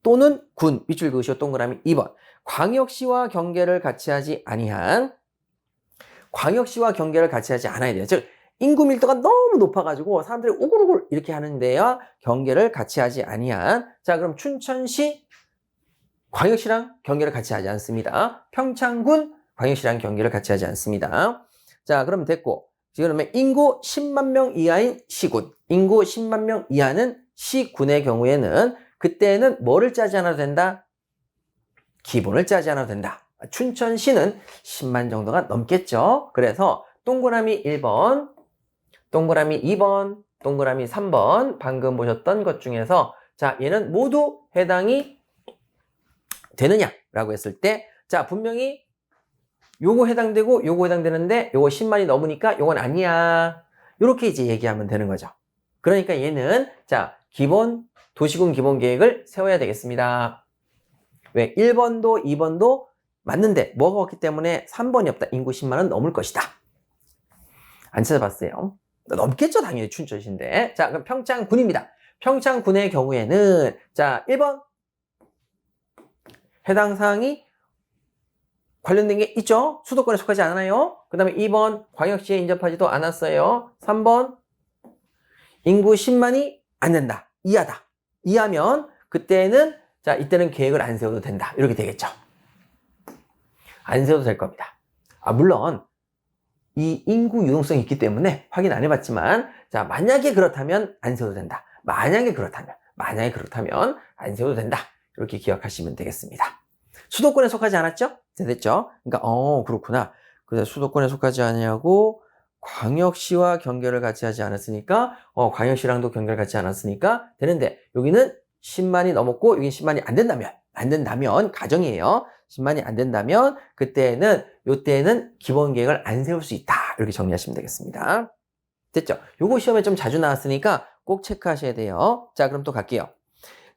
또는 군 밑줄 그으시고 동그라미 2번. 광역시와 경계를 같이 하지 아니한 광역시와 경계를 같이 하지 않아야 돼요. 즉 인구 밀도가 너무 높아가지고 사람들이 우글우글 이렇게 하는데야 경계를 같이 하지 아니한 자 그럼 춘천시 광역시랑 경계를 같이 하지 않습니다. 평창군 광역시랑 경계를 같이 하지 않습니다. 자 그럼 됐고 그러면 인구 10만 명 이하인 시군 인구 10만 명 이하는 시군의 경우에는 그때는 뭐를 짜지 않아도 된다? 기본을 짜지 않아도 된다. 춘천시는 10만 정도가 넘겠죠. 그래서 동그라미 1번 동그라미 2번, 동그라미 3번 방금 보셨던 것 중에서 자 얘는 모두 해당이 되느냐라고 했을 때 자 분명히 요거 해당되고 요거 해당되는데 요거 10만이 넘으니까 요건 아니야. 이렇게 이제 얘기하면 되는 거죠. 그러니까 얘는 자 기본 도시군 기본계획을 세워야 되겠습니다. 왜? 1번도 2번도 맞는데 뭐가 없기 때문에 3번이 없다. 인구 10만은 넘을 것이다. 안 찾아봤어요. 넘겠죠 당연히 춘천시인데. 자 그럼 평창군입니다. 평창군의 경우에는 자 1번 해당 사항이 관련된 게 있죠. 수도권에 속하지 않아요. 그 다음에 2번 광역시에 인접하지도 않았어요. 3번 인구 10만이 안 된다. 이하다. 이하면 그때는 자 이때는 계획을 안 세워도 된다. 이렇게 되겠죠. 안 세워도 될 겁니다. 물론 이 인구 유동성이 있기 때문에 확인 안 해봤지만 자 만약에 그렇다면 안 세워도 된다. 만약에 그렇다면 안 세워도 된다. 이렇게 기억하시면 되겠습니다. 수도권에 속하지 않았죠? 됐죠? 그러니까 그렇구나. 그래서 수도권에 속하지 아니하고 광역시와 경계를 같이 하지 않았으니까 광역시랑도 경계를 같이 않았으니까 되는데 여기는 10만이 넘었고 여기는 10만이 안 된다면 가정이에요. 10만이 안 된다면 요때는 기본 계획을 안 세울 수 있다. 이렇게 정리하시면 되겠습니다. 됐죠? 요거 시험에 좀 자주 나왔으니까 꼭 체크하셔야 돼요. 자, 그럼 또 갈게요.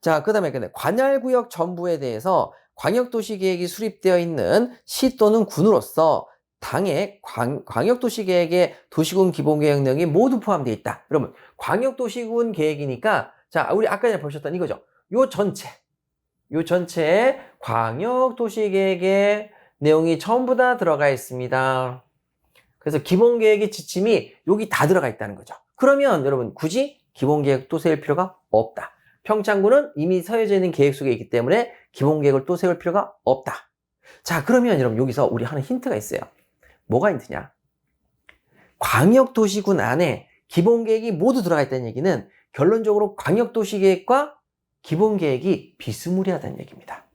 자, 그 다음에 관할구역 전부에 대해서 광역도시계획이 수립되어 있는 시 또는 군으로서 당의 광역도시계획에 도시군 기본계획 내용이 모두 포함되어 있다. 여러분, 광역도시군 계획이니까 자, 우리 아까 전에 보셨던 이거죠. 요 전체에 광역도시계획의 내용이 전부 다 들어가 있습니다. 그래서 기본계획의 지침이 여기 다 들어가 있다는 거죠. 그러면 여러분 굳이 기본계획 또 세울 필요가 없다. 평창군은 이미 서여져 있는 계획 속에 있기 때문에 기본계획을 또 세울 필요가 없다. 자, 그러면 여러분 여기서 우리 하는 힌트가 있어요. 뭐가 힌트냐? 광역도시군 안에 기본계획이 모두 들어가 있다는 얘기는 결론적으로 광역도시계획과 기본계획이 비스무리하다는 얘기입니다.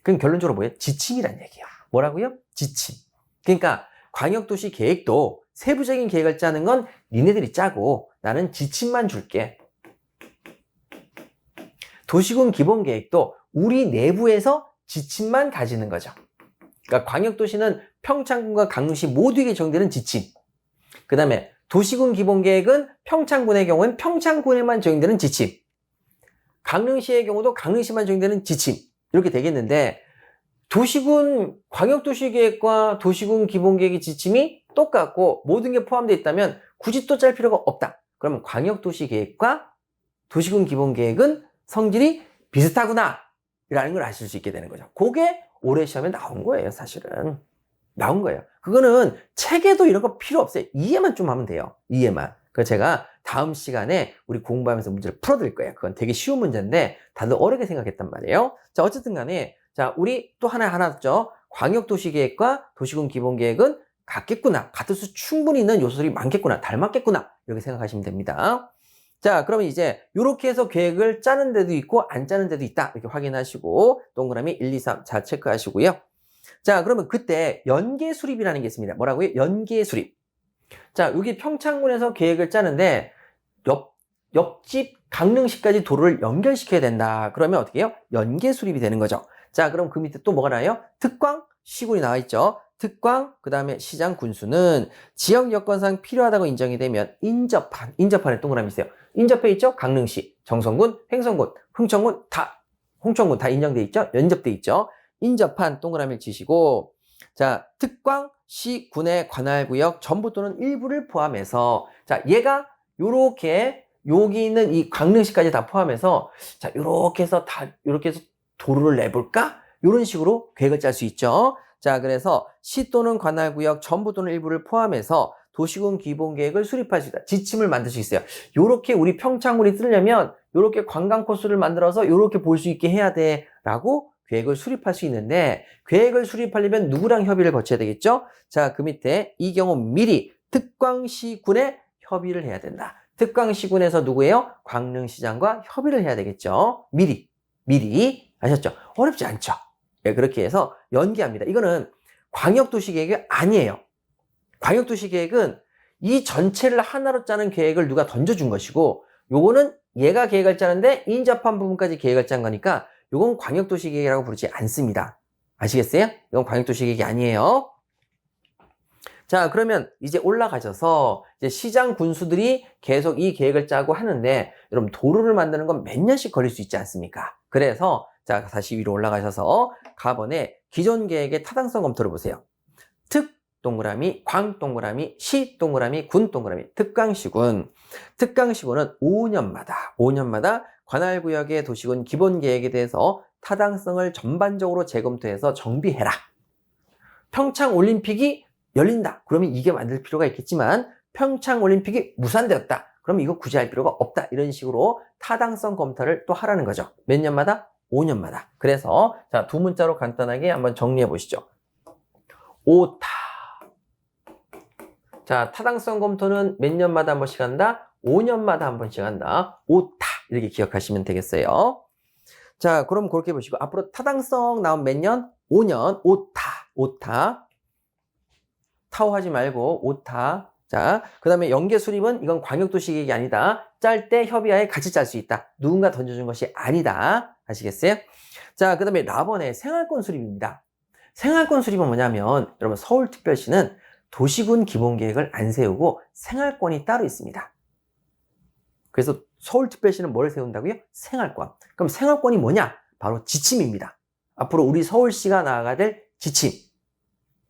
그럼 결론적으로 뭐예요? 지침이란 얘기예요. 뭐라고요? 지침. 그러니까 광역도시 계획도 세부적인 계획을 짜는 건 니네들이 짜고 나는 지침만 줄게. 도시군 기본계획도 우리 내부에서 지침만 가지는 거죠. 그러니까 광역도시는 평창군과 강릉시 모두에게 적용되는 지침. 그 다음에 도시군 기본계획은 평창군의 경우는 평창군에만 적용되는 지침. 강릉시의 경우도 강릉시만 적용되는 지침. 이렇게 되겠는데 도시군 광역도시계획과 도시군 기본계획의 지침이 똑같고 모든 게 포함되어 있다면 굳이 또 짤 필요가 없다. 그러면 광역도시계획과 도시군 기본계획은 성질이 비슷하구나 라는 걸 아실 수 있게 되는 거죠. 그게 올해 시험에 나온 거예요. 사실은 나온 거예요. 그거는 책에도 이런 거 필요 없어요. 이해만 좀 하면 돼요. 이해만. 그래서 제가 다음 시간에 우리 공부하면서 문제를 풀어드릴 거예요. 그건 되게 쉬운 문제인데 다들 어렵게 생각했단 말이에요. 자, 어쨌든 간에 자, 우리 또 하나 죠. 광역도시계획과 도시군 기본계획은 같겠구나. 같을 수 충분히 있는 요소들이 많겠구나. 닮았겠구나. 이렇게 생각하시면 됩니다. 자, 그러면 이제 이렇게 해서 계획을 짜는 데도 있고 안 짜는 데도 있다. 이렇게 확인하시고 동그라미 1, 2, 3 자 체크하시고요. 자, 그러면 그때 연계수립이라는 게 있습니다. 뭐라고요? 연계수립. 자, 여기 평창군에서 계획을 짜는데 옆집 강릉시까지 도로를 연결시켜야 된다. 그러면 어떻게 해요? 연계수립이 되는 거죠. 자, 그럼 그 밑에 또 뭐가 나와요? 특광, 시군이 나와 있죠. 특광, 그 다음에 시장, 군수는 지역 여건상 필요하다고 인정이 되면 인접한에 동그라미 있어요. 인접해 있죠? 강릉시, 정선군, 횡성군, 홍천군 다 인정돼 있죠? 연접돼 있죠? 인접한 동그라미를 치시고, 자, 특광, 시, 군의 관할구역 전부 또는 일부를 포함해서, 자, 얘가 요렇게 여기 있는 이 강릉시까지 다 포함해서, 자, 요렇게 해서 도로를 내볼까? 이런 식으로 계획을 짤 수 있죠. 자, 그래서 시 또는 관할구역 전부 또는 일부를 포함해서 도시군 기본계획을 수립할 수 있다. 지침을 만들 수 있어요. 요렇게 우리 평창군이 쓰려면 요렇게 관광 코스를 만들어서 요렇게 볼 수 있게 해야 돼. 라고 계획을 수립할 수 있는데, 계획을 수립하려면 누구랑 협의를 거쳐야 되겠죠? 자, 그 밑에 이 경우 미리 특광시군에 협의를 해야 된다. 특광시군에서 누구예요? 광릉시장과 협의를 해야 되겠죠. 미리 아셨죠? 어렵지 않죠? 네, 그렇게 해서 연계합니다. 이거는 광역도시계획이 아니에요. 광역도시계획은 이 전체를 하나로 짜는 계획을 누가 던져준 것이고, 요거는 얘가 계획을 짜는데 인접한 부분까지 계획을 짠 거니까 요건 광역도시계획이라고 부르지 않습니다. 아시겠어요? 이건 광역도시계획이 아니에요. 자, 그러면 이제 올라가셔서 이제 시장 군수들이 계속 이 계획을 짜고 하는데, 여러분 도로를 만드는 건 몇 년씩 걸릴 수 있지 않습니까? 그래서 자, 다시 위로 올라가셔서 가번에 기존 계획의 타당성 검토를 보세요. 특 동그라미, 광 동그라미, 시 동그라미, 군 동그라미, 특광시군. 특광시군은 5년마다 관할구역의 도시군 기본계획에 대해서 타당성을 전반적으로 재검토해서 정비해라. 평창올림픽이 열린다. 그러면 이게 만들 필요가 있겠지만 평창올림픽이 무산되었다. 그럼 이거 굳이 할 필요가 없다. 이런 식으로 타당성 검토를 또 하라는 거죠. 몇 년마다? 5년마다. 그래서 자, 두 문자로 간단하게 한번 정리해 보시죠. 오타. 자, 타당성 검토는 몇 년마다 한 번씩 한다? 5년마다 한 번씩 한다. 오타. 이렇게 기억하시면 되겠어요. 자, 그럼 그렇게 보시고 앞으로 타당성 나온 몇 년? 5년. 오타. 타오하지 말고 오타. 자, 그 다음에 연계수립은 이건 광역도시계획이 아니다. 짤 때 협의하에 같이 짤 수 있다. 누군가 던져준 것이 아니다. 아시겠어요? 자, 그 다음에 라번의 생활권 수립입니다. 생활권 수립은 뭐냐면 여러분 서울특별시는 도시군 기본계획을 안 세우고 생활권이 따로 있습니다. 그래서 서울특별시는 뭘 세운다고요? 생활권. 그럼 생활권이 뭐냐? 바로 지침입니다. 앞으로 우리 서울시가 나아가야 될 지침.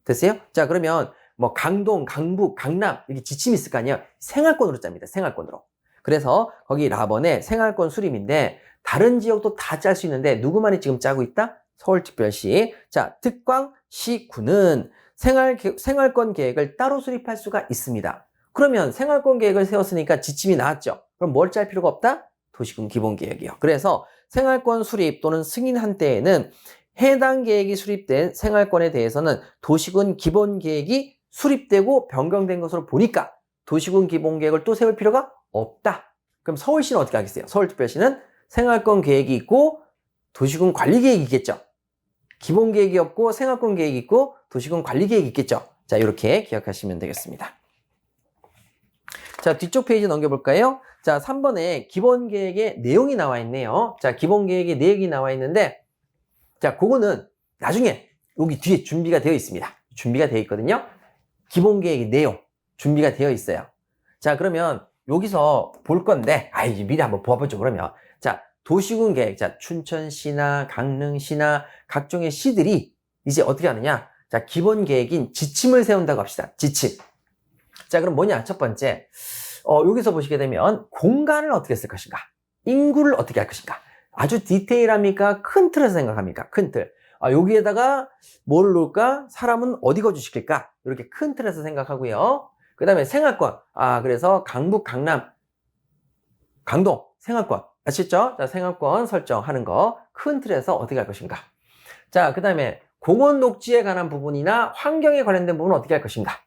됐어요? 자, 그러면 뭐 강동, 강북, 강남 이렇게 지침이 있을 거 아니에요? 생활권으로 짭니다. 생활권으로. 그래서 거기 라번에 생활권 수립인데 다른 지역도 다 짤 수 있는데 누구만이 지금 짜고 있다? 서울특별시. 자, 특광시군은 생활권 계획을 따로 수립할 수가 있습니다. 그러면 생활권 계획을 세웠으니까 지침이 나왔죠. 그럼 뭘 짤 필요가 없다? 도시군 기본계획이요. 그래서 생활권 수립 또는 승인한 때에는 해당 계획이 수립된 생활권에 대해서는 도시군 기본계획이 수립되고 변경된 것으로 보니까 도시군 기본계획을 또 세울 필요가 없다. 그럼 서울시는 어떻게 하겠어요? 서울특별시는 생활권 계획이 있고 도시군 관리계획이 있겠죠. 기본계획이 없고 생활권 계획이 있고 도시군 관리계획이 있겠죠. 자, 이렇게 기억하시면 되겠습니다. 자, 뒤쪽 페이지 넘겨볼까요? 자, 3번에 기본계획의 내용이 나와 있네요. 자, 기본계획의 내용이 나와 있는데 자, 그거는 나중에 여기 뒤에 준비가 되어 있습니다. 준비가 되어 있거든요. 기본계획의 내용 준비가 되어 있어요. 자, 그러면 여기서 볼 건데 이제 미리 한번 보아보죠. 그러면 자, 도시군 계획, 자, 춘천시나 강릉시나 각종의 시들이 이제 어떻게 하느냐? 자, 기본계획인 지침을 세운다고 합시다. 지침. 자, 그럼 뭐냐? 첫 번째, 여기서 보시게 되면 공간을 어떻게 쓸 것인가? 인구를 어떻게 할 것인가? 아주 디테일합니까? 큰 틀에서 생각합니까? 큰 틀. 여기에다가 뭘 놓을까? 사람은 어디 거주시킬까? 이렇게 큰 틀에서 생각하고요. 그 다음에 생활권. 그래서 강북, 강남, 강동, 생활권. 아시죠? 자, 생활권 설정하는 거. 큰 틀에서 어떻게 할 것인가? 자, 그 다음에 공원 녹지에 관한 부분이나 환경에 관련된 부분은 어떻게 할 것인가?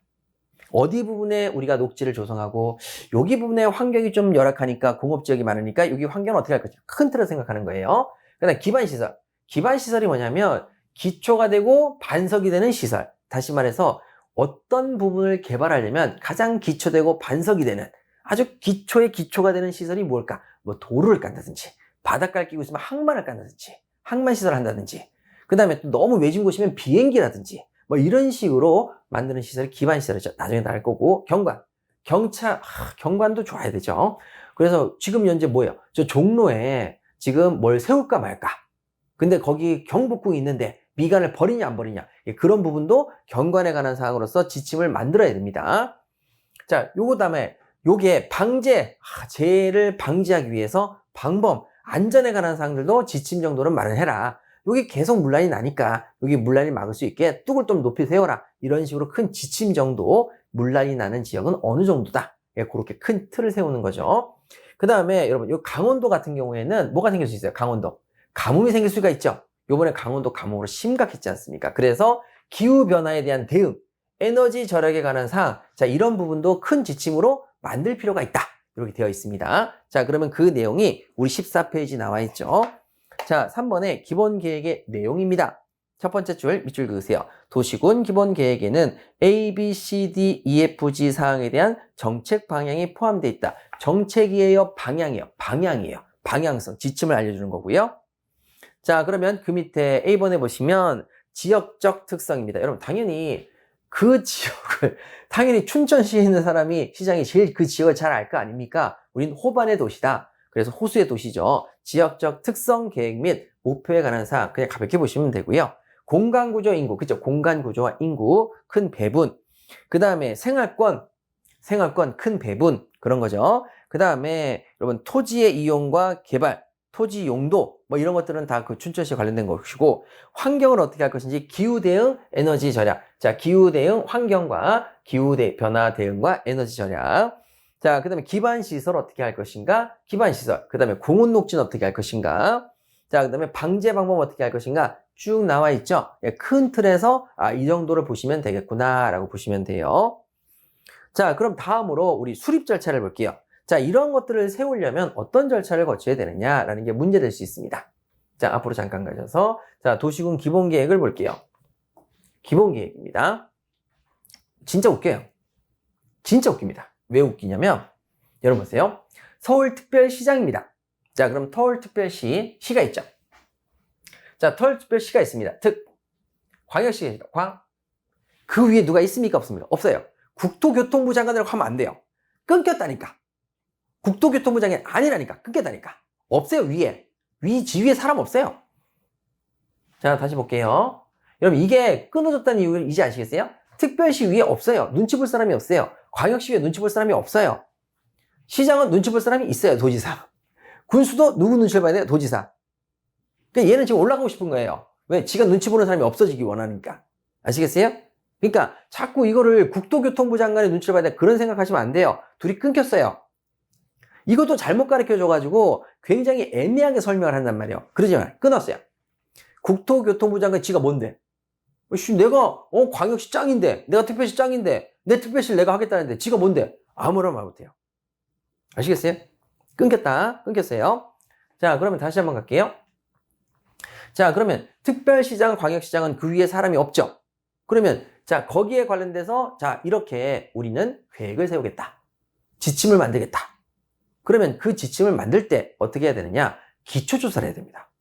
어디 부분에 우리가 녹지를 조성하고 여기 부분에 환경이 좀 열악하니까 공업지역이 많으니까 여기 환경은 어떻게 할 것인가? 큰 틀을 생각하는 거예요. 그다음 기반시설. 기반시설이 뭐냐면 기초가 되고 반석이 되는 시설. 다시 말해서 어떤 부분을 개발하려면 가장 기초되고 반석이 되는 아주 기초의 기초가 되는 시설이 뭘까? 뭐 도로를 깐다든지 바닷가를 끼고 있으면 항만을 깐다든지 항만시설을 한다든지 그 다음에 또 너무 외진 곳이면 비행기라든지 뭐 이런 식으로 만드는 시설이 기반시설이죠. 나중에 나갈 거고 경관. 경관도 좋아야 되죠. 그래서 지금 현재 뭐예요? 저 종로에 지금 뭘 세울까 말까? 근데 거기 경복궁이 있는데 미관을 버리냐 안 버리냐 그런 부분도 경관에 관한 사항으로서 지침을 만들어야 됩니다. 자, 요거 다음에 요게 재해를 방지하기 위해서 방범, 안전에 관한 사항들도 지침 정도는 마련해라. 여기 계속 문란이 나니까 여기 문란이 막을 수 있게 뚝을 좀 높이 세워라. 이런 식으로 큰 지침 정도 문란이 나는 지역은 어느 정도다. 그렇게 큰 틀을 세우는 거죠. 그 다음에 여러분 요 강원도 같은 경우에는 뭐가 생길 수 있어요? 강원도. 가뭄이 생길 수가 있죠. 요번에 강원도 가뭄으로 심각했지 않습니까? 그래서 기후변화에 대한 대응, 에너지 절약에 관한 사항, 자, 이런 부분도 큰 지침으로 만들 필요가 있다. 이렇게 되어 있습니다. 자, 그러면 그 내용이 우리 14페이지 나와 있죠. 자, 3번에 기본 계획의 내용입니다. 첫 번째 줄 밑줄 그으세요. 도시군 기본 계획에는 A, B, C, D, E, F, G 사항에 대한 정책 방향이 포함되어 있다. 정책이에요? 방향이에요? 방향이에요. 방향성, 지침을 알려주는 거고요. 자, 그러면 그 밑에 A번에 보시면 지역적 특성입니다. 여러분, 당연히 그 지역을, 당연히 춘천시에 있는 사람이 시장이 제일 그 지역을 잘 알 거 아닙니까? 우린 호반의 도시다. 그래서 호수의 도시죠. 지역적 특성 계획 및 목표에 관한 사항 그냥 가볍게 보시면 되고요. 공간구조 인구, 그죠? 공간구조와 인구, 큰 배분. 그 다음에 생활권 큰 배분, 그런 거죠. 그 다음에 여러분 토지의 이용과 개발, 토지 용도, 뭐 이런 것들은 다 그 춘천시에 관련된 것이고, 환경을 어떻게 할 것인지, 기후 대응, 에너지 절약. 자, 기후 대응, 환경과 기후 변화 대응과 에너지 절약. 자, 그 다음에 기반시설 어떻게 할 것인가? 기반시설. 그 다음에 공원 녹지는 어떻게 할 것인가? 자, 그 다음에 방제 방법 어떻게 할 것인가? 쭉 나와 있죠? 큰 틀에서, 이 정도를 보시면 되겠구나, 라고 보시면 돼요. 자, 그럼 다음으로 우리 수립 절차를 볼게요. 자, 이런 것들을 세우려면 어떤 절차를 거쳐야 되느냐라는 게 문제될 수 있습니다. 자, 앞으로 잠깐 가셔서, 자, 도시군 기본 계획을 볼게요. 기본 계획입니다. 진짜 웃겨요. 진짜 웃깁니다. 왜 웃기냐면, 여러분 보세요. 서울특별시장입니다. 자, 그럼 서울특별시가 있죠. 자, 서울특별시가 있습니다. 광역시가 있습니다. 그 위에 누가 있습니까? 없습니까? 없어요. 국토교통부 장관이라고 하면 안 돼요. 끊겼다니까. 국토교통부 장관이 아니라니까. 끊겼다니까. 없어요, 위에. 지위에 사람 없어요. 자, 다시 볼게요. 여러분, 이게 끊어졌다는 이유를 이제 아시겠어요? 특별시 위에 없어요. 눈치 볼 사람이 없어요. 광역시 위에 눈치 볼 사람이 없어요. 시장은 눈치 볼 사람이 있어요, 도지사. 군수도 누구 눈치를 봐야 돼요? 도지사. 그러니까 얘는 지금 올라가고 싶은 거예요. 왜? 지가 눈치 보는 사람이 없어지기 원하니까. 아시겠어요? 그러니까 자꾸 이거를 국토교통부 장관의 눈치를 봐야 돼. 그런 생각하시면 안 돼요. 둘이 끊겼어요. 이것도 잘못 가르쳐줘가지고 굉장히 애매하게 설명을 한단 말이에요. 그러지만 끊었어요. 국토교통부 장관 지가 뭔데? 내가 광역시 짱인데, 내가 특별시 짱인데, 내 특별시를 내가 하겠다는데 지가 뭔데? 아무런 말 못해요. 아시겠어요? 끊겼어요. 자, 그러면 다시 한번 갈게요. 자, 그러면 특별시장, 광역시장은 그 위에 사람이 없죠. 그러면 자, 거기에 관련돼서 자, 이렇게 우리는 계획을 세우겠다. 지침을 만들겠다. 그러면 그 지침을 만들 때 어떻게 해야 되느냐? 기초조사를 해야 됩니다.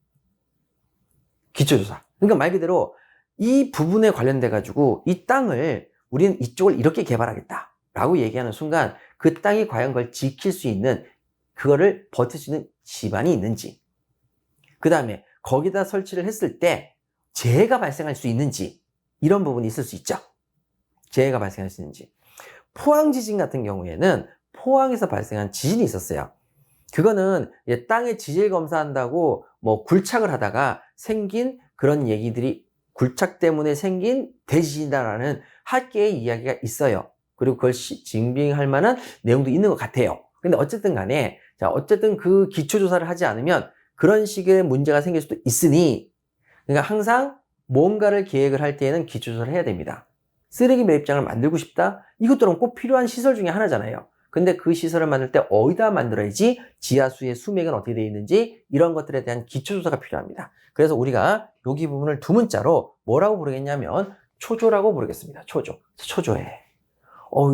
기초조사. 그러니까 말 그대로 이 부분에 관련돼 가지고 이 땅을 우리는 이쪽을 이렇게 개발하겠다 라고 얘기하는 순간 그 땅이 과연 그걸 지킬 수 있는, 그거를 버틸 수 있는 지반이 있는지, 그 다음에 거기다 설치를 했을 때 재해가 발생할 수 있는지, 이런 부분이 있을 수 있죠. 재해가 발생할 수 있는지. 포항 지진 같은 경우에는 포항에서 발생한 지진이 있었어요. 그거는 땅의 지질 검사한다고 뭐 굴착을 하다가 생긴 그런 얘기들이, 굴착 때문에 생긴 대지진이다라는 학계의 이야기가 있어요. 그리고 그걸 증빙할 만한 내용도 있는 것 같아요. 근데 어쨌든 간에, 자, 어쨌든 그 기초조사를 하지 않으면 그런 식의 문제가 생길 수도 있으니, 그러니까 항상 뭔가를 계획을 할 때에는 기초조사를 해야 됩니다. 쓰레기 매립장을 만들고 싶다? 이것 또한 꼭 필요한 시설 중에 하나잖아요. 근데 그 시설을 만들 때 어디다 만들어야지, 지하수의 수맥은 어떻게 되어 있는지, 이런 것들에 대한 기초조사가 필요합니다. 그래서 우리가 여기 부분을 두 문자로 뭐라고 부르겠냐면 초조라고 부르겠습니다. 초조. 초조해.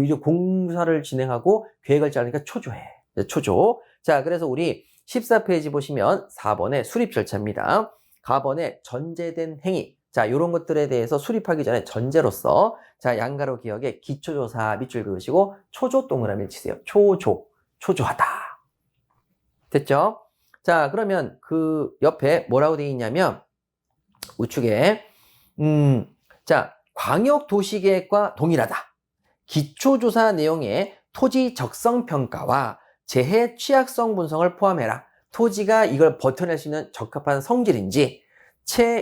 이제 공사를 진행하고 계획을 짜니까 초조해. 초조. 자, 그래서 우리 14페이지 보시면 4번의 수립 절차입니다. 가번에 전제된 행위. 자, 이런 것들에 대해서 수립하기 전에 전제로서, 자, 양가로 기억에 기초조사 밑줄 그으시고 초조 동그라미를 치세요. 초조. 초조하다. 됐죠? 자, 그러면 그 옆에 뭐라고 되어 있냐면 우측에 자, 광역도시계획과 동일하다. 기초조사 내용에 토지 적성 평가와 재해 취약성 분석을 포함해라. 토지가 이걸 버텨낼 수 있는 적합한 성질인지,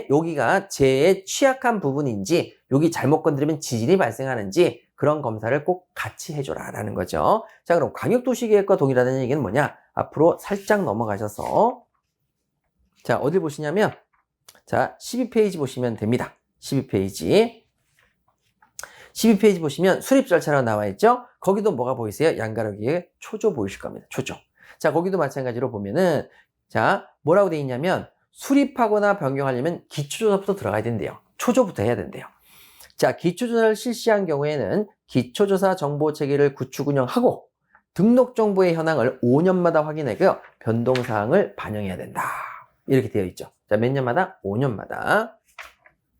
여기가 재해에 취약한 부분인지, 여기 잘못 건드리면 지진이 발생하는지, 그런 검사를 꼭 같이 해줘라 라는 거죠. 자, 그럼 광역도시계획과 동일하다는 얘기는 뭐냐? 앞으로 살짝 넘어가셔서, 자, 어딜 보시냐면, 자, 12페이지 보시면 됩니다. 12페이지. 12페이지 보시면 수립 절차라고 나와 있죠? 거기도 뭐가 보이세요? 양가로기에 초조 보이실 겁니다. 초조. 자, 거기도 마찬가지로 보면은, 자, 뭐라고 되어 있냐면, 수립하거나 변경하려면 기초조사부터 들어가야 된대요. 초조부터 해야 된대요. 자, 기초조사를 실시한 경우에는 기초조사 정보체계를 구축 운영하고 등록 정보의 현황을 5년마다 확인하고요. 변동사항을 반영해야 된다. 이렇게 되어 있죠. 자, 몇 년마다? 5년마다.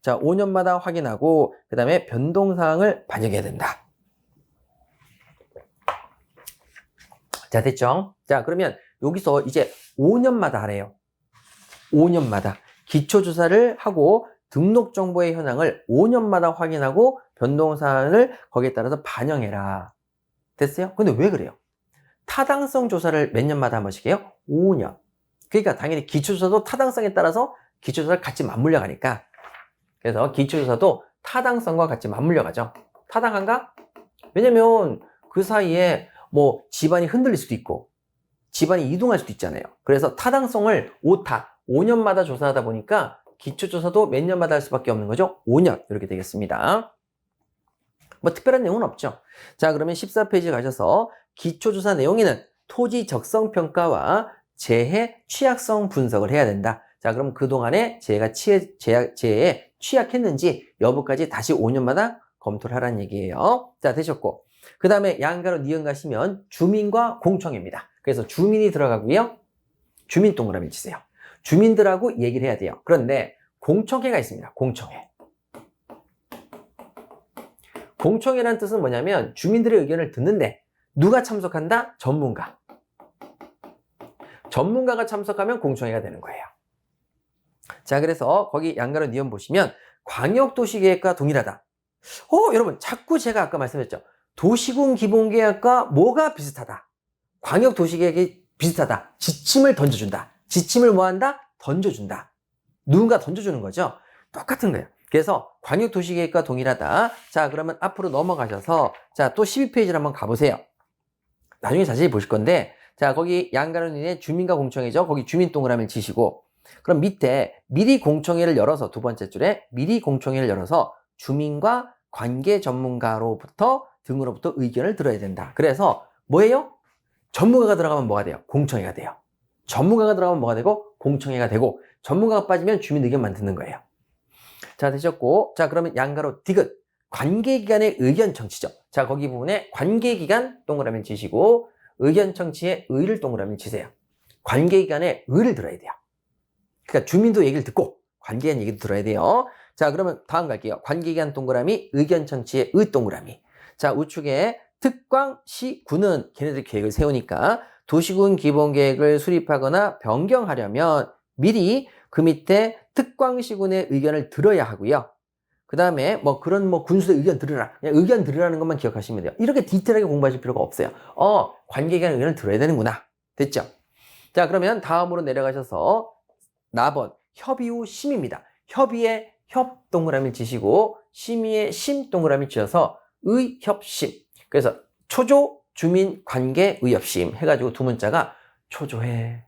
자, 5년마다 확인하고 그 다음에 변동사항을 반영해야 된다. 자, 됐죠? 자, 그러면 여기서 이제 5년마다 하래요. 5년마다 기초조사를 하고 등록 정보의 현황을 5년마다 확인하고 변동사항을 거기에 따라서 반영해라. 됐어요? 근데 왜 그래요? 타당성 조사를 몇 년마다 한 번씩 해요? 5년. 그러니까 당연히 기초조사도 타당성에 따라서 기초조사를 같이 맞물려 가니까, 그래서 기초조사도 타당성과 같이 맞물려 가죠. 타당한가? 왜냐면 그 사이에 뭐 집안이 흔들릴 수도 있고 집안이 이동할 수도 있잖아요. 그래서 타당성을 5년마다 조사하다 보니까 기초조사도 몇 년마다 할 수밖에 없는 거죠. 5년 이렇게 되겠습니다. 뭐 특별한 내용은 없죠. 자, 그러면 14페이지 가셔서 기초조사 내용에는 토지 적성 평가와 재해 취약성 분석을 해야 된다. 자, 그럼 그동안에 재해에 취약했는지 여부까지 다시 5년마다 검토를 하라는 얘기예요. 자, 되셨고. 그 다음에 양가로 니은 가시면 주민과 공청회입니다. 그래서 주민이 들어가고요. 주민 동그라미 치세요. 주민들하고 얘기를 해야 돼요. 그런데 공청회가 있습니다. 공청회. 공청회라는 뜻은 뭐냐면 주민들의 의견을 듣는데 누가 참석한다? 전문가. 전문가가 참석하면 공청회가 되는 거예요. 자, 그래서 거기 양가로 니은 보시면 광역도시계획과 동일하다. 여러분, 자꾸 제가 아까 말씀했죠. 도시군 기본계획과 뭐가 비슷하다? 광역도시계획이 비슷하다. 지침을 던져준다. 지침을 뭐한다? 던져준다. 누군가 던져주는 거죠. 똑같은 거예요. 그래서 광역도시계획과 동일하다. 자, 그러면 앞으로 넘어가셔서 자, 또 12페이지를 한번 가보세요. 나중에 자세히 보실 건데, 자, 거기 양가로니의 주민과 공청회죠. 거기 주민 동그라미를 치시고, 그럼 밑에 미리 공청회를 열어서 두 번째 줄에 미리 공청회를 열어서 주민과 관계 전문가로부터 등으로부터 의견을 들어야 된다. 그래서 뭐예요? 전문가가 들어가면 뭐가 돼요? 공청회가 돼요. 전문가가 들어가면 뭐가 되고? 공청회가 되고, 전문가가 빠지면 주민 의견만 듣는 거예요. 자, 되셨고, 자, 그러면 양가로 디귿 관계기관의 의견 청취죠. 자, 거기 부분에 관계기관 동그라미 치시고 의견 청취에 의를 동그라미 치세요. 관계기관의 의를 들어야 돼요. 그러니까 주민도 얘기를 듣고 관계기관 얘기도 들어야 돼요. 자, 그러면 다음 갈게요. 관계기관 동그라미, 의견 청취의 의 동그라미. 자, 우측에 특광, 시, 구는 걔네들 계획을 세우니까 도시군 기본계획을 수립하거나 변경하려면 미리 그 밑에 특광시군의 의견을 들어야 하고요. 그 다음에 뭐 그런 뭐 군수의 의견 들으라. 그냥 의견 들으라는 것만 기억하시면 돼요. 이렇게 디테일하게 공부하실 필요가 없어요. 관계기관 의견을 들어야 되는구나. 됐죠? 자, 그러면 다음으로 내려가셔서 4번 협의 후 심입니다. 협의에 협 동그라미 치시고 심의에 심 동그라미 치셔서 의협심. 그래서 초조 주민 관계 의협심 해가지고 두 문자가 초조해.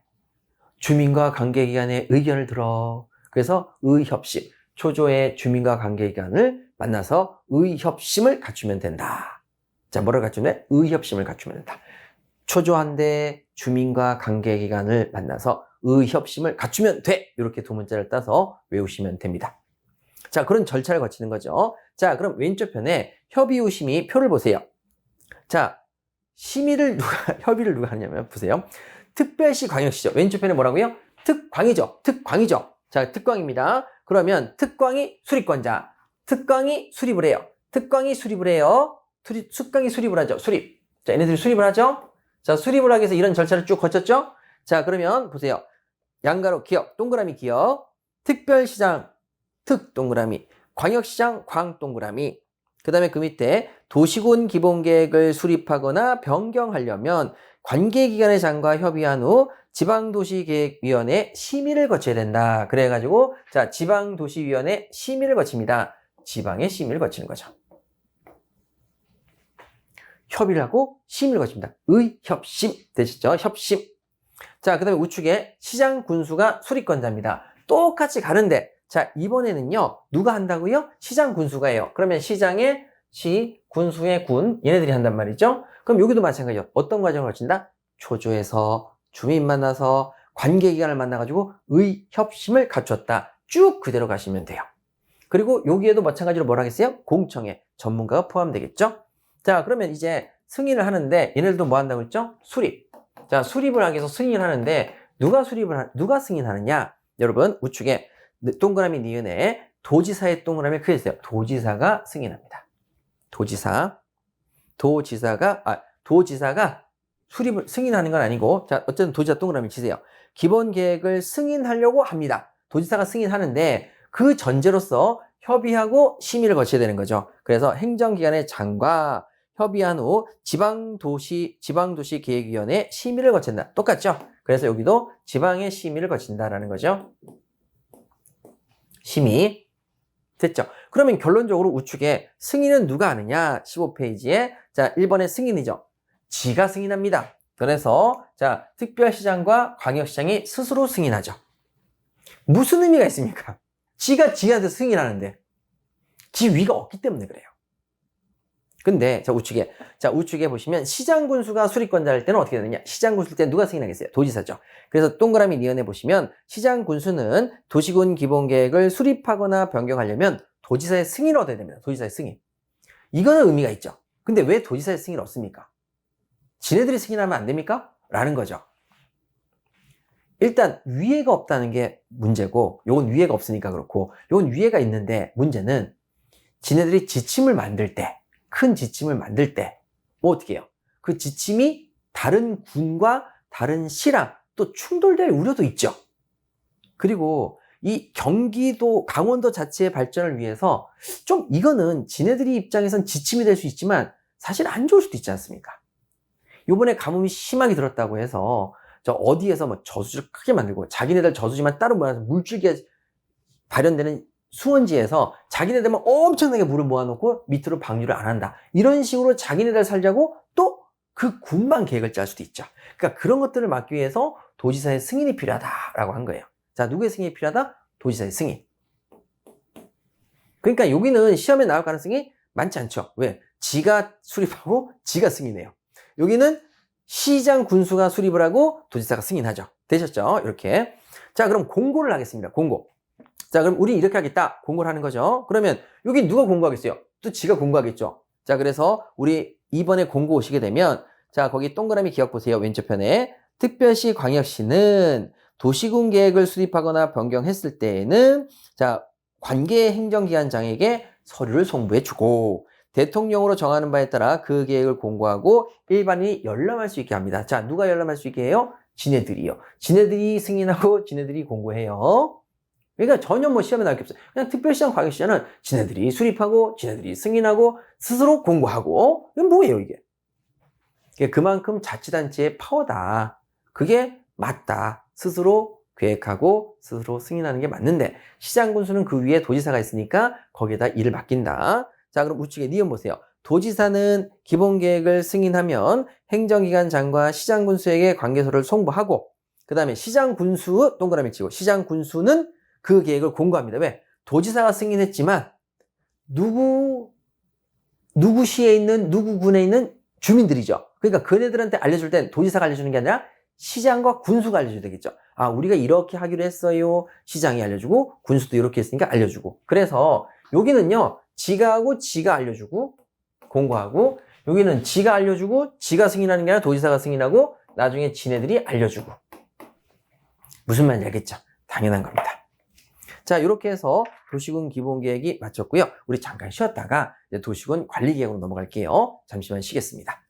주민과 관계기관의 의견을 들어. 그래서 의협심. 초조의 주민과 관계기관을 만나서 의협심을 갖추면 된다. 자, 뭐를 갖추면? 의협심을 갖추면 된다. 초조한데 주민과 관계기관을 만나서 의협심을 갖추면 돼. 이렇게 두 문자를 따서 외우시면 됩니다. 자, 그런 절차를 거치는 거죠. 자, 그럼 왼쪽 편에 협의후 심의 표를 보세요. 자, 협의를 누가 하냐면 보세요. 특별시 광역시죠. 왼쪽 편에 뭐라고요? 특광이죠. 자, 특광입니다. 그러면 특광이 수립권자. 특광이 수립을 해요. 특광이 수립을 하죠. 수립. 자, 얘네들이 수립을 하죠. 자, 수립을 하기 위해서 이런 절차를 쭉 거쳤죠. 자, 그러면 보세요. 양가로 기억, 동그라미 기억. 특별시장, 특 동그라미. 광역시장, 광 동그라미. 그 다음에 그 밑에 도시군 기본계획을 수립하거나 변경하려면 관계기관의 장과 협의한 후 지방도시계획위원회 심의를 거쳐야 된다. 그래가지고 자, 지방도시위원회 심의를 거칩니다. 지방의 심의를 거치는 거죠. 협의를 하고 심의를 거칩니다. 의협심 되시죠? 협심. 자, 그 다음에 우측에 시장 군수가 수립권자입니다. 똑같이 가는데 자, 이번에는요, 누가 한다고요? 시장 군수가 해요. 그러면 시장의 시, 군수의 군, 얘네들이 한단 말이죠. 그럼 여기도 마찬가지예요. 어떤 과정을 거친다? 초조해서, 주민 만나서, 관계기관을 만나가지고 의협심을 갖췄다. 쭉 그대로 가시면 돼요. 그리고 여기에도 마찬가지로 뭘 하겠어요? 공청회, 전문가가 포함되겠죠? 자, 그러면 이제 승인을 하는데, 얘네들도 뭐 한다고 했죠? 수립. 자, 수립을 하기 위해서 승인을 하는데, 누가 승인하느냐? 여러분, 우측에 동그라미 니은에 도지사의 동그라미 크게 있어요. 도지사가 승인합니다. 도지사가 수립을 승인하는 건 아니고, 자, 어쨌든 도지사 동그라미 치세요. 기본 계획을 승인하려고 합니다. 도지사가 승인하는데 그 전제로서 협의하고 심의를 거쳐야 되는 거죠. 그래서 행정기관의 장과 협의한 후 지방도시계획위원회 심의를 거친다. 똑같죠? 그래서 여기도 지방의 심의를 거친다라는 거죠. 심의. 됐죠? 그러면 결론적으로 우측에 승인은 누가 하느냐? 15페이지에 자, 1번의 승인이죠. 지가 승인합니다. 그래서 자, 특별시장과 광역시장이 스스로 승인하죠. 무슨 의미가 있습니까? 지가 지한테 승인하는데 지 위가 없기 때문에 그래요. 근데 우측에 보시면 시장 군수가 수립권자일 때는 어떻게 되느냐? 시장 군수일 때는 누가 승인하겠어요? 도지사죠. 그래서 동그라미 니은에 보시면 시장 군수는 도시군 기본계획을 수립하거나 변경하려면 도지사의 승인을 얻어야 됩니다. 도지사의 승인. 이거는 의미가 있죠. 근데 왜 도지사의 승인을 얻습니까? 지네들이 승인하면 안 됩니까? 라는 거죠. 일단 위해가 없다는 게 문제고, 요건 위해가 없으니까 그렇고, 요건 위해가 있는데 문제는 지네들이 지침을 만들 때, 큰 지침을 만들 때 뭐 어떻게 해요? 그 지침이 다른 군과 다른 시랑 또 충돌될 우려도 있죠. 그리고 이 경기도, 강원도 자체의 발전을 위해서 좀 이거는 지네들이 입장에선 지침이 될 수 있지만 사실 안 좋을 수도 있지 않습니까? 요번에 가뭄이 심하게 들었다고 해서 저 어디에서 뭐 저수지를 크게 만들고 자기네들 저수지만 따로 모아서 물줄기가 발현되는 수원지에서 자기네들만 엄청나게 물을 모아놓고 밑으로 방류를 안 한다. 이런 식으로 자기네들 살자고 또 그 군만 계획을 짤 수도 있죠. 그러니까 그런 것들을 막기 위해서 도지사의 승인이 필요하다라고 한 거예요. 자, 누구의 승인이 필요하다? 도지사의 승인. 그러니까 여기는 시험에 나올 가능성이 많지 않죠. 왜? 지가 수립하고 지가 승인해요. 여기는 시장 군수가 수립을 하고 도지사가 승인하죠. 되셨죠? 이렇게. 자, 그럼 공고를 하겠습니다. 공고. 자, 그럼 우리 이렇게 하겠다. 공고를 하는 거죠. 그러면 여기 누가 공고하겠어요? 또 지가 공고하겠죠. 자, 그래서 우리 이번에 공고 오시게 되면 자, 거기 동그라미 기억 보세요. 왼쪽 편에. 특별시 광역시는 도시군 계획을 수립하거나 변경했을 때에는 자, 관계 행정기관장에게 서류를 송부해주고 대통령으로 정하는 바에 따라 그 계획을 공고하고 일반인이 열람할 수 있게 합니다. 자, 누가 열람할 수 있게 해요? 지네들이요. 지네들이 승인하고 지네들이 공고해요. 그러니까 전혀 뭐 시험에 나올 게 없어요. 그냥 특별시장, 광역시장은 지네들이 수립하고 지네들이 승인하고 스스로 공고하고. 이건 뭐예요, 이게? 그만큼 자치단체의 파워다. 그게 맞다. 스스로 계획하고 스스로 승인하는 게 맞는데 시장 군수는 그 위에 도지사가 있으니까 거기에다 일을 맡긴다. 자, 그럼 우측에 니은 보세요. 도지사는 기본계획을 승인하면 행정기관장과 시장 군수에게 관계서를 송부하고 그 다음에 시장 군수 동그라미 치고 시장 군수는 그 계획을 공고합니다. 왜? 도지사가 승인했지만 누구 시에 있는 누구 군에 있는 주민들이죠. 그러니까 그네들한테 알려줄 땐 도지사가 알려주는 게 아니라 시장과 군수가 알려줘야 되겠죠. 아, 우리가 이렇게 하기로 했어요. 시장이 알려주고 군수도 이렇게 했으니까 알려주고. 그래서 여기는요, 지가 하고 지가 알려주고 공고하고, 여기는 지가 알려주고 지가 승인하는 게 아니라 도지사가 승인하고 나중에 지네들이 알려주고. 무슨 말인지 알겠죠? 당연한 겁니다. 자, 이렇게 해서 도시군 기본계획이 마쳤고요. 우리 잠깐 쉬었다가 이제 도시군 관리계획으로 넘어갈게요. 잠시만 쉬겠습니다.